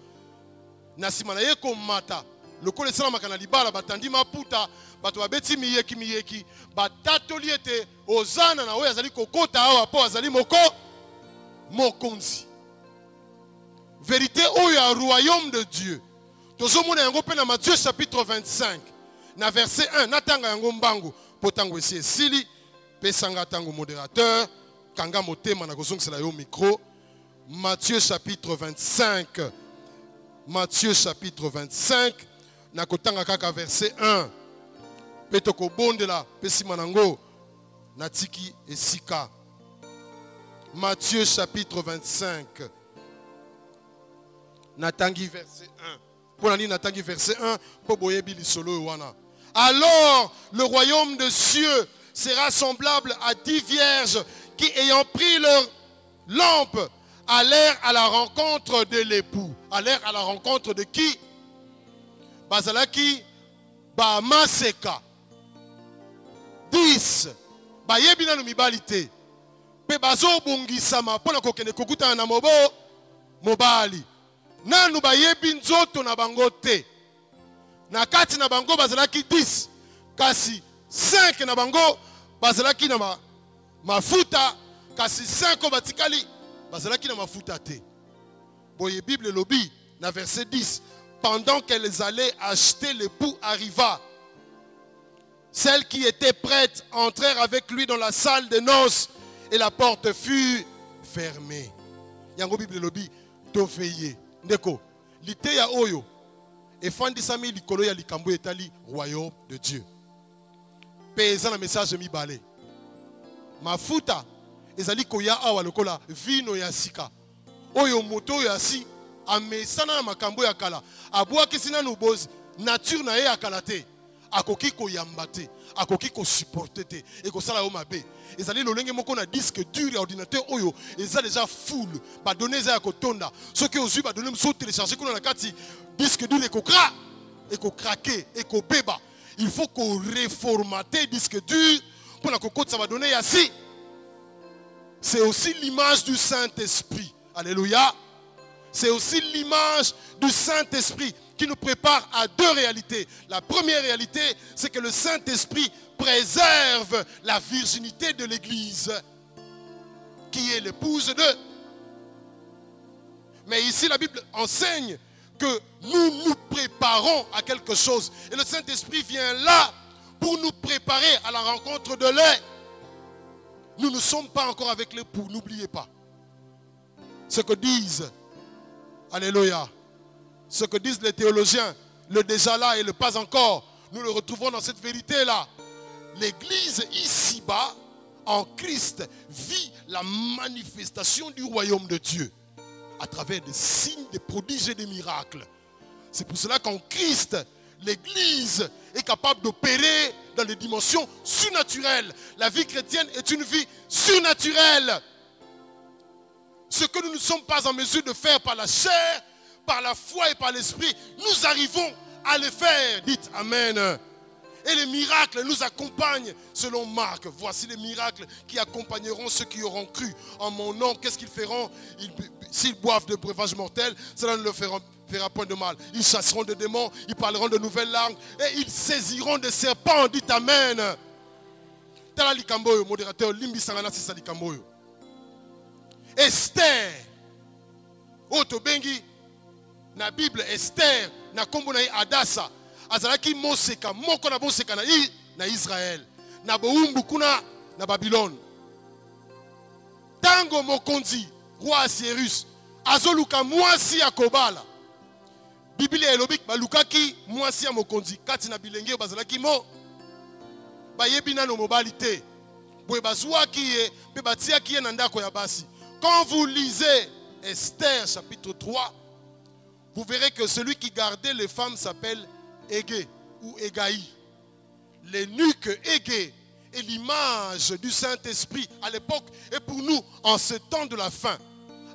na sima na ye komata lokolo esala makana libala batandi maputa bato babeti miyeki batatoli ete ozana na oyo azali kokota awa po azali mokonzi. Vérité oyo ya royaume de Dieu tozomona yango pe na Matthieu chapitre 25 na verset 1 natanga yango mbangu po tango esi esili pesanga tango modérateur kanga motema na kozongisela yo micro. Matthieu chapitre 25 na kotanga kaka verset 1 pe tokobondela pesi manango na tiki esika Matthieu chapitre 25. Natangi verset 1. Pour Natangi verset 1, pour boyebi lisolo wana. Alors, le royaume de cieux sera semblable à 10 vierges qui, ayant pris leur lampe, allèrent à la rencontre de l'époux. Allèrent à la rencontre de qui? Bazalaki, ba maseka. 10. Ba yebina no mibalite. Pe bazo bungisama pona kokende kokuta na mobali. Nanu ba yebi nzoto na bango te. Na kati na bango bazalaki 10. Kasi 5 na bango bazalaki na mafuta. Kasi 5 batikali bazalaki na mafuta te. Boye Bible lobi na verset 10. Pendant qu'elles allaient acheter, l'époux arriva. Celles qui étaient prêtes entrèrent avec lui dans la salle de noces et la porte fut fermée. Yango Bible lobi to veiller. Ndeko, lite ya oyo efandisami likolo ya likambo etali royaume de Dieu. Peza na message mi balé. Mafuta ezali koya awa lokola vino ya sika. Oyo moto ya si amesana na makambo ya kala. Abua kisina nubozi nature na ye ya kala te. Akoki koyamba te, akoki ko supporter te et ko sala o mabe. Ezali lolenge moko na disque dur ya ordinateur oyo eza déjà full. Ba donner za ya kotonda. Ce que ozui ba donner so télécharger kuna na kati disque dur et ko craquer et ko beba. Il faut qu'on réformater disque dur pour la cocotte ça va donner ici. C'est aussi l'image du Saint-Esprit. Alléluia. C'est aussi l'image du Saint-Esprit qui nous prépare à deux réalités. La première réalité, c'est que le Saint-Esprit préserve la virginité de l'Église, qui est l'épouse de. Mais ici, la Bible enseigne que nous nous préparons à quelque chose. Et le Saint-Esprit vient là pour nous préparer à la rencontre de l'air. Nous ne sommes pas encore avec l'époux, n'oubliez pas. Ce que disent, alléluia, ce que disent les théologiens, le déjà là et le pas encore, nous le retrouvons dans cette vérité-là. L'Église ici-bas, en Christ, vit la manifestation du royaume de Dieu à travers des signes, des prodiges et des miracles. C'est pour cela qu'en Christ, l'Église est capable d'opérer dans les dimensions surnaturelles. La vie chrétienne est une vie surnaturelle. Ce que nous ne sommes pas en mesure de faire par la chair, par la foi et par l'esprit, nous arrivons à le faire. Dites Amen. Et les miracles nous accompagnent selon Marc. Voici les miracles qui accompagneront ceux qui auront cru en mon nom. Qu'est-ce qu'ils feront? S'ils boivent de breuvage mortel, cela ne leur fera point de mal. Ils chasseront des démons, ils parleront de nouvelles langues et ils saisiront des serpents. Dites Amen. Tala likamboyo, modérateur, limbi sangana sisa likamboyo. Esther, Otobengi, na Bible, Esther, na kombo na Adassa, azalaki moseka, moko na moseka na Israël, na boumbu kuna na Babylone. Tango mokonzi, roi Cyrus, azoluka mwasi ya kobala. Biblia elobik balukaki mwasi ya mokonzi, kati na bilenge bazalaki mo, bayebi nano mobali te. Boye bazwaki ye, pe batiaki ye na ndako ya basi. Quand vous lisez Esther chapitre 3, vous verrez que celui qui gardait les femmes s'appelle Égé ou Égaï. L'énuque Égé est l'image du Saint-Esprit à l'époque et pour nous en ce temps de la fin.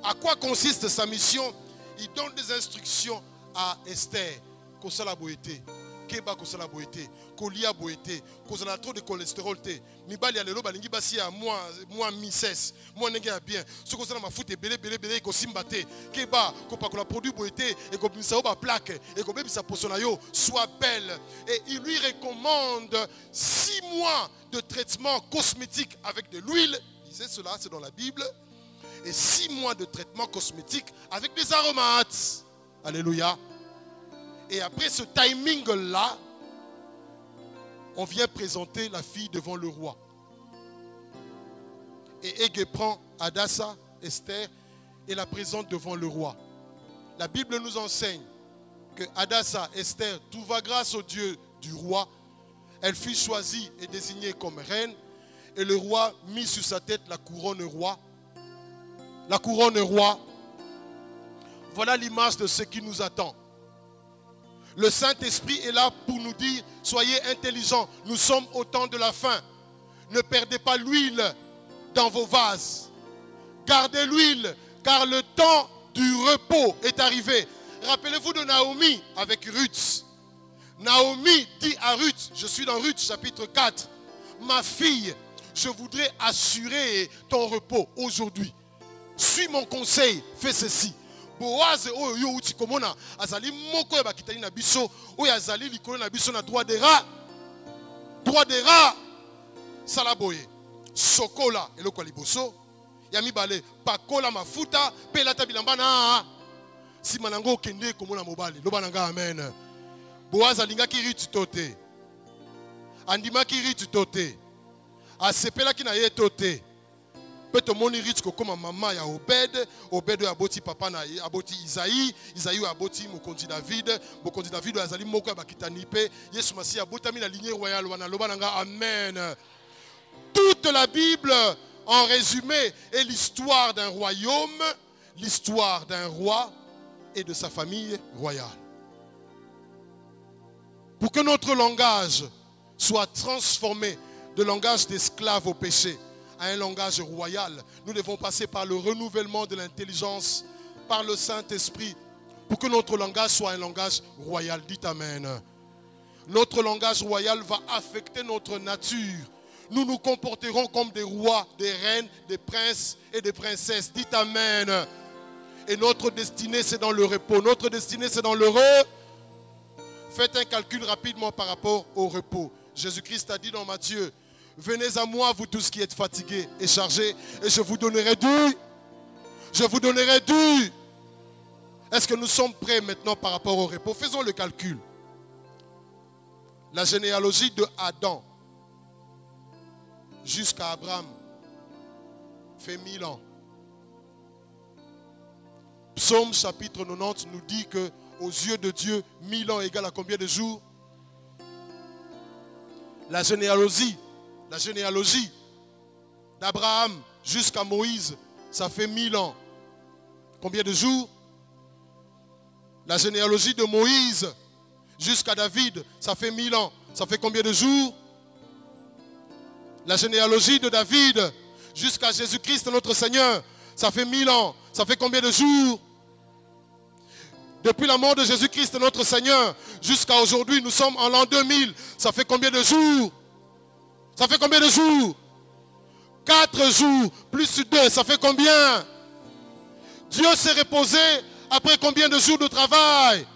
À quoi consiste sa mission? Il donne des instructions à Esther. Kosala boété, keba kosala boété, kolia boété, kosala trop de cholestérol té. Mibali alelo balingi basi ya moi misses, moi nenge ya bien. Ce kosala mafuta belé ko simbate, keba ko pakola produit boété et ko bimisa ba plaque et ko bebisa posona yo soit belle. Et il lui recommande 6 mois de traitement cosmétique avec de l'huile. Disait cela, c'est dans la Bible. Et 6 mois de traitement cosmétique avec des aromates. Alléluia. Et après ce timing-là, on vient présenter la fille devant le roi. Et Égé prend Adassa, Esther, et la présente devant le roi. La Bible nous enseigne que Adassa, Esther, trouva grâce au Dieu du roi. Elle fut choisie et désignée comme reine. Et le roi mit sur sa tête la couronne roi. la couronne roi. Voilà l'image de ce qui nous attend. Le Saint-Esprit est là pour nous dire, soyez intelligents, nous sommes au temps de la fin. Ne perdez pas l'huile dans vos vases. Gardez l'huile, car le temps du repos est arrivé. Rappelez-vous de Naomi avec Ruth. Naomi dit à Ruth, je suis dans Ruth chapitre 4, ma fille, je voudrais assurer ton repos aujourd'hui. Suis mon conseil, fais ceci. Boaz oyo uti komona azali moko ya bakitani na biso oyo azali likolo na biso na droit de rat salaboye sokola eloko liboso ya mibale pakola mafuta pe lata bilamba na sima nango okende komona mobali loba nanga amen. Boaz alingaki Ruth tote andimaki Ruth tote asepelaki na ye tote. Peut moni Ruth kokoma mama ya Obed, Obed aboti papa na aboti Isaïe, Isaïe aboti mokonzi David, mokonzi David azali moko ya bakitani pe Yesu Masiya abotami na lignée royale wana loba nanga amen. Toute la Bible en résumé est l'histoire d'un royaume, l'histoire d'un roi et de sa famille royale. Pour que notre langage soit transformé de langage d'esclave au péché à un langage royal, nous devons passer par le renouvellement de l'intelligence, par le Saint-Esprit, pour que notre langage soit un langage royal. Dites amen. Notre langage royal va affecter notre nature. Nous nous comporterons comme des rois, des reines, des princes et des princesses. Dites amen. Et notre destinée, c'est dans le repos. Notre destinée, c'est dans le repos. Faites un calcul rapidement par rapport au repos. Jésus-Christ a dit dans Matthieu, venez à moi, vous tous qui êtes fatigués et chargés, et je vous donnerai du. Je vous donnerai du. Est-ce que nous sommes prêts maintenant par rapport au repos? Faisons le calcul. La généalogie de Adam jusqu'à Abraham fait 1000 ans. Psaume chapitre 90 nous dit que aux yeux de Dieu, 1000 ans égale à combien de jours? La généalogie d'Abraham jusqu'à Moïse, ça fait 1000 ans. Combien de jours? La généalogie de Moïse jusqu'à David, ça fait 1000 ans. Ça fait combien de jours? La généalogie de David jusqu'à Jésus-Christ notre Seigneur, ça fait 1000 ans. Ça fait combien de jours? Depuis la mort de Jésus-Christ notre Seigneur jusqu'à aujourd'hui, nous sommes en l'an 2000. Ça fait combien de jours? Ça fait combien de jours? 4 jours plus 2, ça fait combien? Dieu s'est reposé après combien de jours de travail?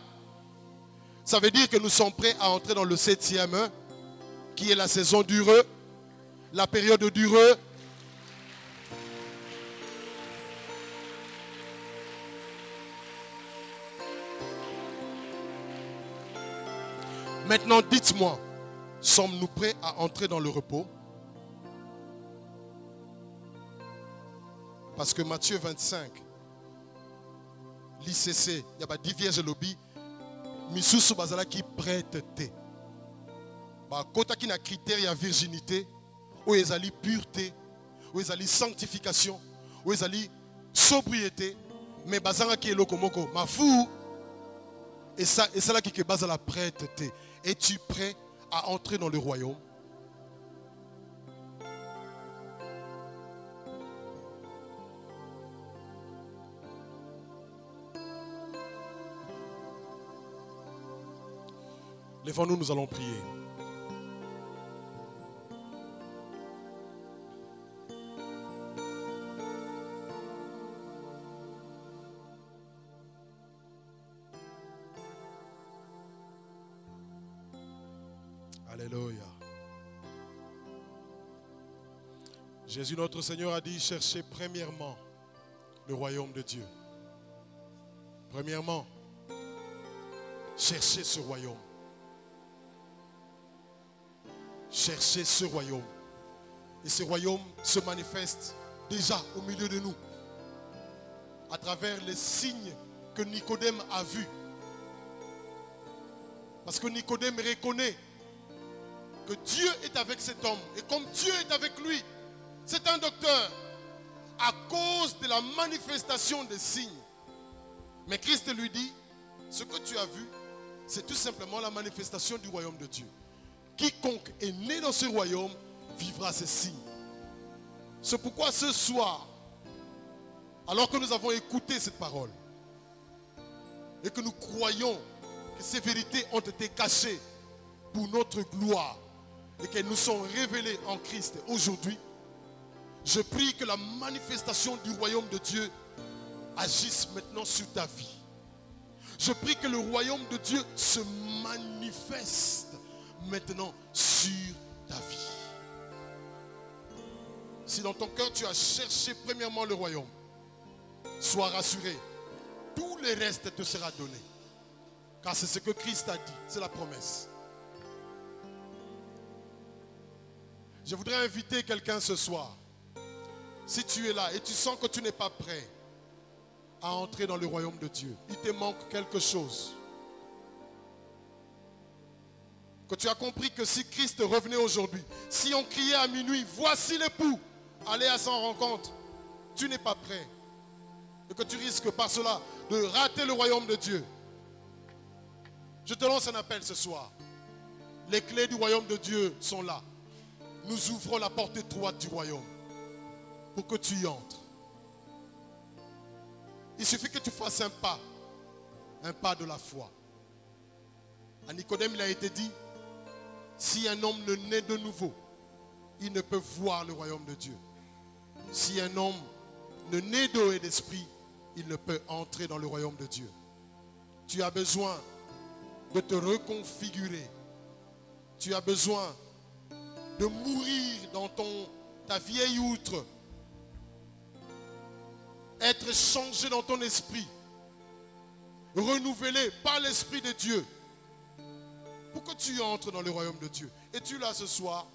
Ça veut dire que nous sommes prêts à entrer dans le 7e, qui est la saison d'Heureux, la période d'Heureux. Maintenant, dites-moi, sommes-nous prêts à entrer dans le repos? Parce que Matthieu 25, l'ICC, il y a 10 vierges lobby, misusu bazala qui prête te. Kota ki na critère ya virginité, ou ezali pureté, ou ezali sanctification, ou ezali sobriété, mais bazanga ki eloko moko mafou, et ça là qui ke bazala prête te. Es-tu prêt à entrer dans le royaume? Lèvons-nous, nous allons prier. Alléluia. Jésus notre Seigneur a dit, cherchez premièrement le royaume de Dieu. Premièrement, cherchez ce royaume. Cherchez ce royaume. Et ce royaume se manifeste déjà au milieu de nous, à travers les signes que Nicodème a vus. Parce que Nicodème reconnaît que Dieu est avec cet homme. Et comme Dieu est avec lui, c'est un docteur. à cause de la manifestation des signes. Mais Christ lui dit, ce que tu as vu, c'est tout simplement la manifestation du royaume de Dieu. Quiconque est né dans ce royaume vivra ces signes. C'est pourquoi ce soir, alors que nous avons écouté cette parole, et que nous croyons que ces vérités ont été cachées pour notre gloire, et qu'elles nous sont révélées en Christ aujourd'hui, je prie que la manifestation du royaume de Dieu agisse maintenant sur ta vie. Je prie que le royaume de Dieu se manifeste maintenant sur ta vie. Si dans ton cœur tu as cherché premièrement le royaume, sois rassuré, tout le reste te sera donné. Car c'est ce que Christ a dit, c'est la promesse. Je voudrais inviter quelqu'un ce soir. Si tu es là et tu sens que tu n'es pas prêt à entrer dans le royaume de Dieu, il te manque quelque chose. Que tu as compris que si Christ revenait aujourd'hui, si on criait à minuit, voici l'époux, allez à son rencontre, tu n'es pas prêt. Et que tu risques par cela de rater le royaume de Dieu. Je te lance un appel ce soir. Les clés du royaume de Dieu sont là. Nous ouvrons la porte étroite du royaume pour que tu y entres. Il suffit que tu fasses un pas de la foi. À Nicodème, il a été dit, si un homme ne naît de nouveau, il ne peut voir le royaume de Dieu. Si un homme ne naît d'eau et d'esprit, il ne peut entrer dans le royaume de Dieu. Tu as besoin de te reconfigurer. Tu as besoin de mourir dans ta vieille outre. Être changé dans ton esprit. Renouvelé par l'Esprit de Dieu. Pour que tu entres dans le royaume de Dieu. Es-tu là ce soir?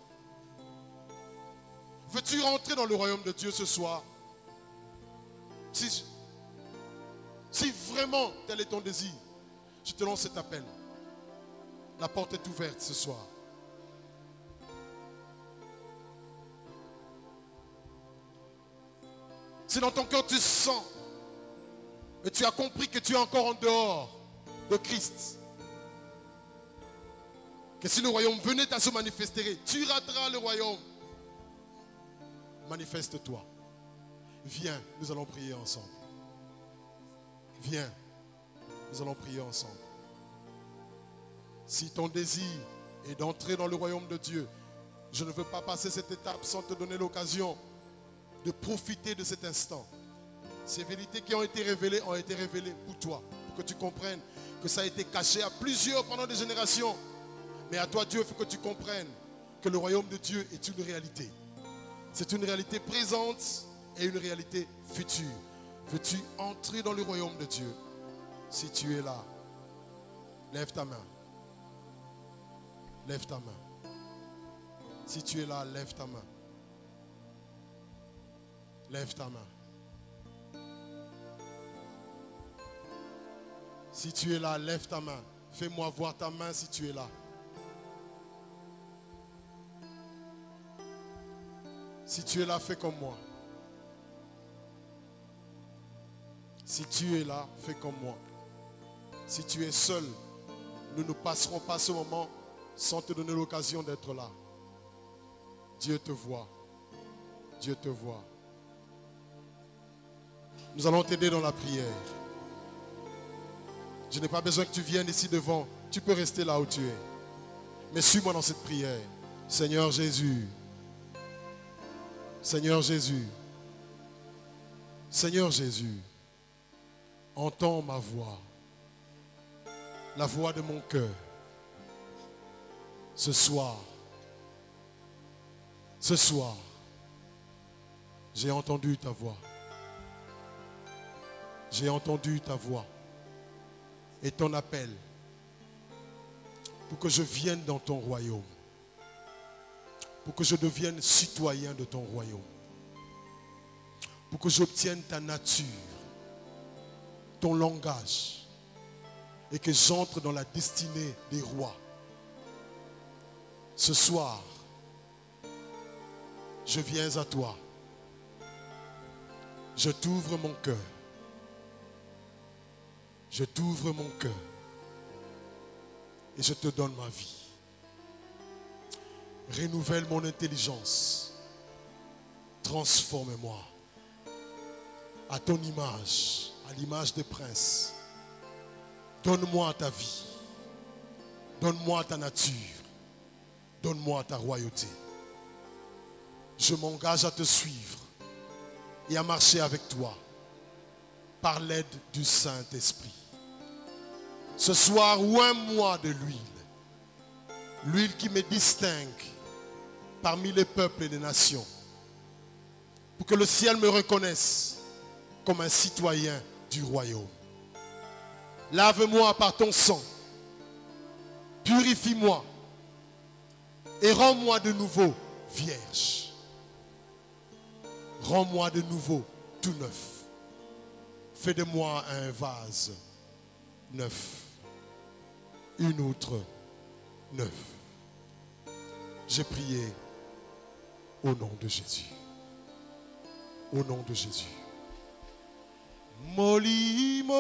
Veux-tu rentrer dans le royaume de Dieu ce soir? Si vraiment tel est ton désir, je te lance cet appel. La porte est ouverte ce soir. Si dans ton cœur tu sens et tu as compris que tu es encore en dehors de Christ, que si le royaume venait à se manifester, tu rateras le royaume. Manifeste-toi. Viens, nous allons prier ensemble. Viens, nous allons prier ensemble. Si ton désir est d'entrer dans le royaume de Dieu, je ne veux pas passer cette étape sans te donner l'occasion de profiter de cet instant. Ces vérités qui ont été révélées pour toi, pour que tu comprennes que ça a été caché à plusieurs pendant des générations. Mais à toi, Dieu, il faut que tu comprennes que le royaume de Dieu est une réalité. C'est une réalité présente et une réalité future. Veux-tu entrer dans le royaume de Dieu? Si tu es là, lève ta main. Lève ta main. Si tu es là, lève ta main. Lève ta main. Si tu es là, lève ta main. Fais-moi voir ta main si tu es là. Si tu es là, fais comme moi. Si tu es là, fais comme moi. Si tu es seul, nous ne passerons pas ce moment sans te donner l'occasion d'être là. Dieu te voit. Dieu te voit. Nous allons t'aider dans la prière. Je n'ai pas besoin que tu viennes ici devant. Tu peux rester là où tu es. Mais suis-moi dans cette prière. Seigneur Jésus. Seigneur Jésus. Seigneur Jésus. Entends ma voix. La voix de mon cœur. Ce soir. Ce soir. J'ai entendu ta voix. J'ai entendu ta voix et ton appel pour que je vienne dans ton royaume, pour que je devienne citoyen de ton royaume, pour que j'obtienne ta nature, ton langage et que j'entre dans la destinée des rois. Ce soir, je viens à toi. Je t'ouvre mon cœur. Je t'ouvre mon cœur. Et je te donne ma vie. Renouvelle mon intelligence. Transforme-moi à ton image, à l'image des princes. Donne-moi ta vie. Donne-moi ta nature. Donne-moi ta royauté. Je m'engage à te suivre et à marcher avec toi par l'aide du Saint-Esprit. Ce soir, oins-moi de l'huile. L'huile qui me distingue parmi les peuples et les nations. Pour que le ciel me reconnaisse comme un citoyen du royaume. Lave-moi par ton sang. Purifie-moi. Et rends-moi de nouveau vierge. Rends-moi de nouveau tout neuf. Fais de moi un vase neuf. Une outre neuf. J'ai prié au nom de Jésus. Au nom de Jésus. Molimo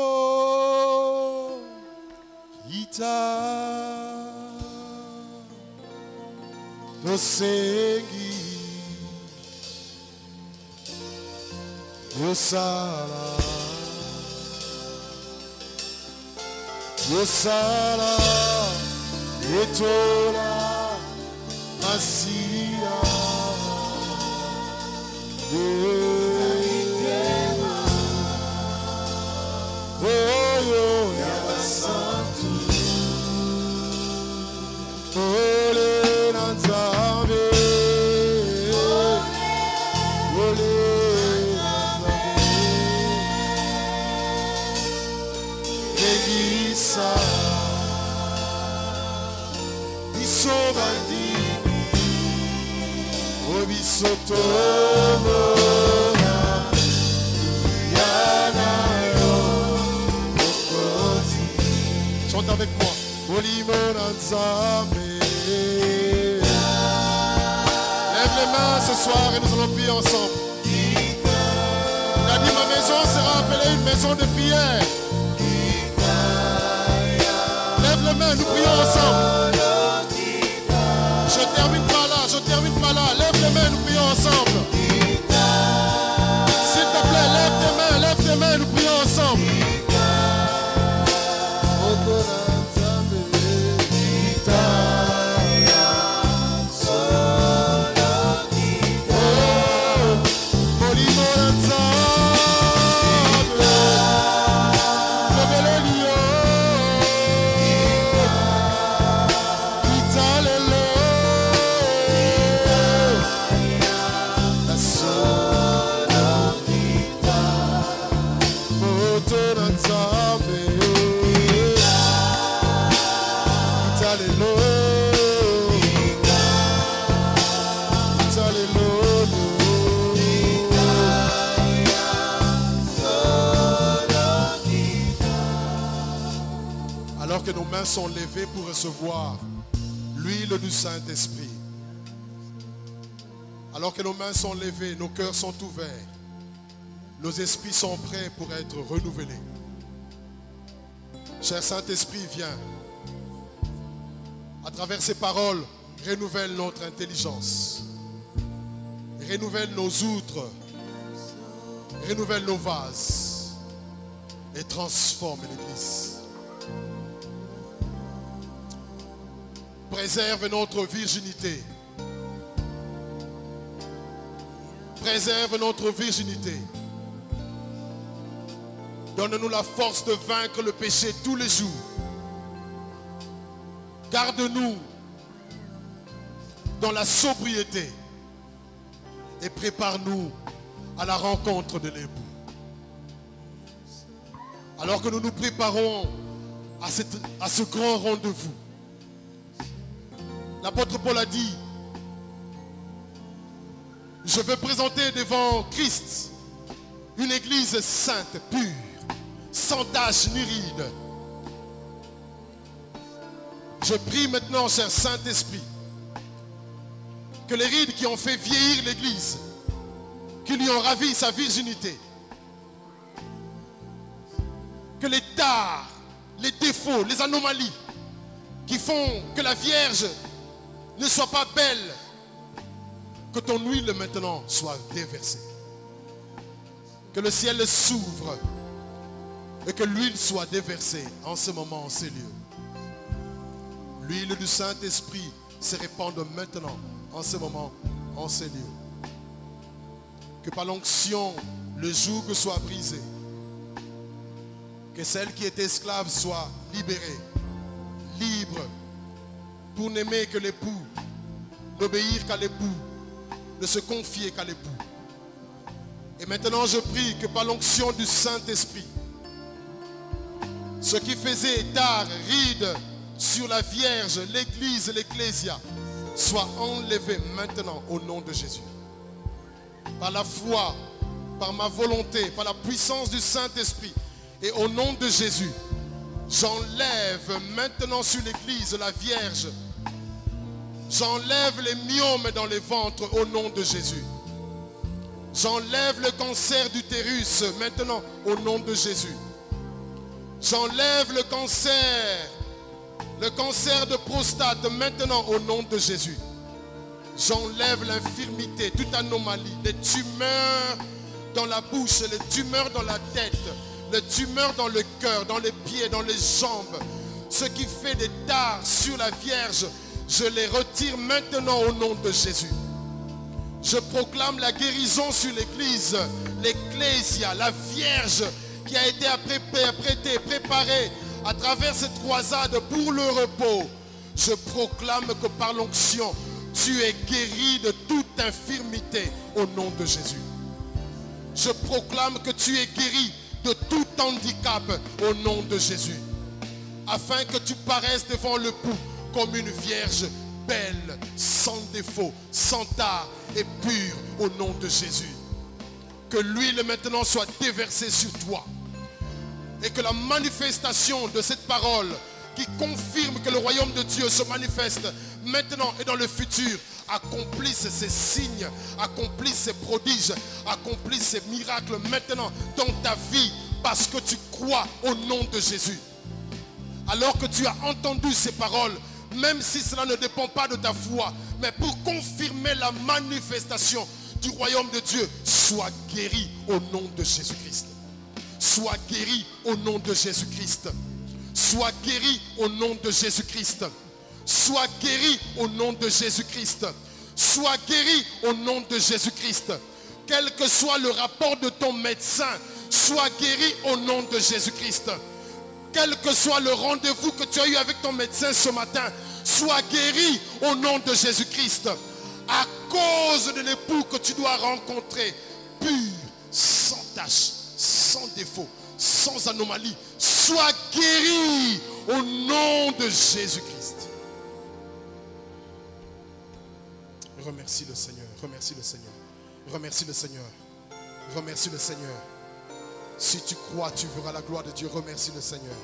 Ita Tosengi Yosala Yosala Etola Masia Chante avec moi. Lève les mains ce soir et nous allons prier ensemble. Il a dit ma maison sera appelée une maison de prière. Lève les mains, nous prions ensemble. Je termine par là, je termine par là. Lève les mains, nous prions ensemble. S'il te plaît, lève tes mains, nous prions ensemble. Alors que nos mains sont levées pour recevoir l'huile du Saint-Esprit, alors que nos mains sont levées, nos cœurs sont ouverts, nos esprits sont prêts pour être renouvelés. Cher Saint-Esprit, viens. À travers ces paroles, renouvelle notre intelligence. Renouvelle nos outres. Renouvelle nos vases. Et transforme l'Église. Préserve notre virginité. Préserve notre virginité. Donne-nous la force de vaincre le péché tous les jours. Garde-nous dans la sobriété et prépare-nous à la rencontre de l'époux. Alors que nous nous préparons à ce grand rendez-vous, l'apôtre Paul a dit: je veux présenter devant Christ une église sainte, pure, sans tache ni ride. Je prie maintenant, cher Saint-Esprit, que les rides qui ont fait vieillir l'église, qui lui ont ravi sa virginité, que les tares, les défauts, les anomalies qui font que la Vierge ne soit pas belle, que ton huile maintenant soit déversée. Que le ciel s'ouvre et que l'huile soit déversée en ce moment, en ces lieux. L'huile du Saint-Esprit se répande maintenant, en ce moment, en ces lieux. Que par l'onction, le joug soit brisé. Que celle qui est esclave soit libérée, libre, pour n'aimer que l'époux, n'obéir qu'à l'époux, ne se confier qu'à l'époux. Et maintenant je prie que par l'onction du Saint-Esprit, ce qui faisait tard, ride sur la Vierge, l'Église, l'Ecclésia, soit enlevé maintenant au nom de Jésus. Par la foi, par ma volonté, par la puissance du Saint-Esprit, et au nom de Jésus, j'enlève maintenant sur l'Église, la Vierge, j'enlève les myomes dans les ventres au nom de Jésus. J'enlève le cancer d'utérus maintenant au nom de Jésus. J'enlève le cancer de prostate maintenant au nom de Jésus. J'enlève l'infirmité, toute anomalie, les tumeurs dans la bouche, les tumeurs dans la tête, les tumeurs dans le cœur, dans les pieds, dans les jambes. Ce qui fait des tares sur la Vierge, je les retire maintenant au nom de Jésus. Je proclame la guérison sur l'Église, l'Ecclésia, la Vierge qui a été apprêtée, préparée à travers cette croisade pour le repos. Je proclame que par l'onction, tu es guéri de toute infirmité au nom de Jésus. Je proclame que tu es guéri de tout handicap au nom de Jésus. Afin que tu paraisses devant le pou comme une vierge belle, sans défaut, sans tare et pure au nom de Jésus. Que l'huile maintenant soit déversée sur toi. Et que la manifestation de cette parole qui confirme que le royaume de Dieu se manifeste maintenant et dans le futur, accomplisse ces signes, accomplisse ces prodiges, accomplisse ces miracles maintenant dans ta vie parce que tu crois au nom de Jésus. Alors que tu as entendu ces paroles, même si cela ne dépend pas de ta foi, mais pour confirmer la manifestation du royaume de Dieu, sois guéri au nom de Jésus-Christ. Sois guéri au nom de Jésus-Christ. Sois guéri au nom de Jésus-Christ. Sois guéri au nom de Jésus-Christ. Sois guéri au nom de Jésus-Christ. Quel que soit le rapport de ton médecin, sois guéri au nom de Jésus-Christ. Quel que soit le rendez-vous que tu as eu avec ton médecin ce matin, sois guéri au nom de Jésus-Christ. À cause de l'époux que tu dois rencontrer, pur, sans tache, sans défaut, sans anomalie, sois guéri au nom de Jésus-Christ. Remercie le Seigneur, remercie le Seigneur, remercie le Seigneur, remercie le Seigneur. Si tu crois, tu verras la gloire de Dieu. Remercie le Seigneur.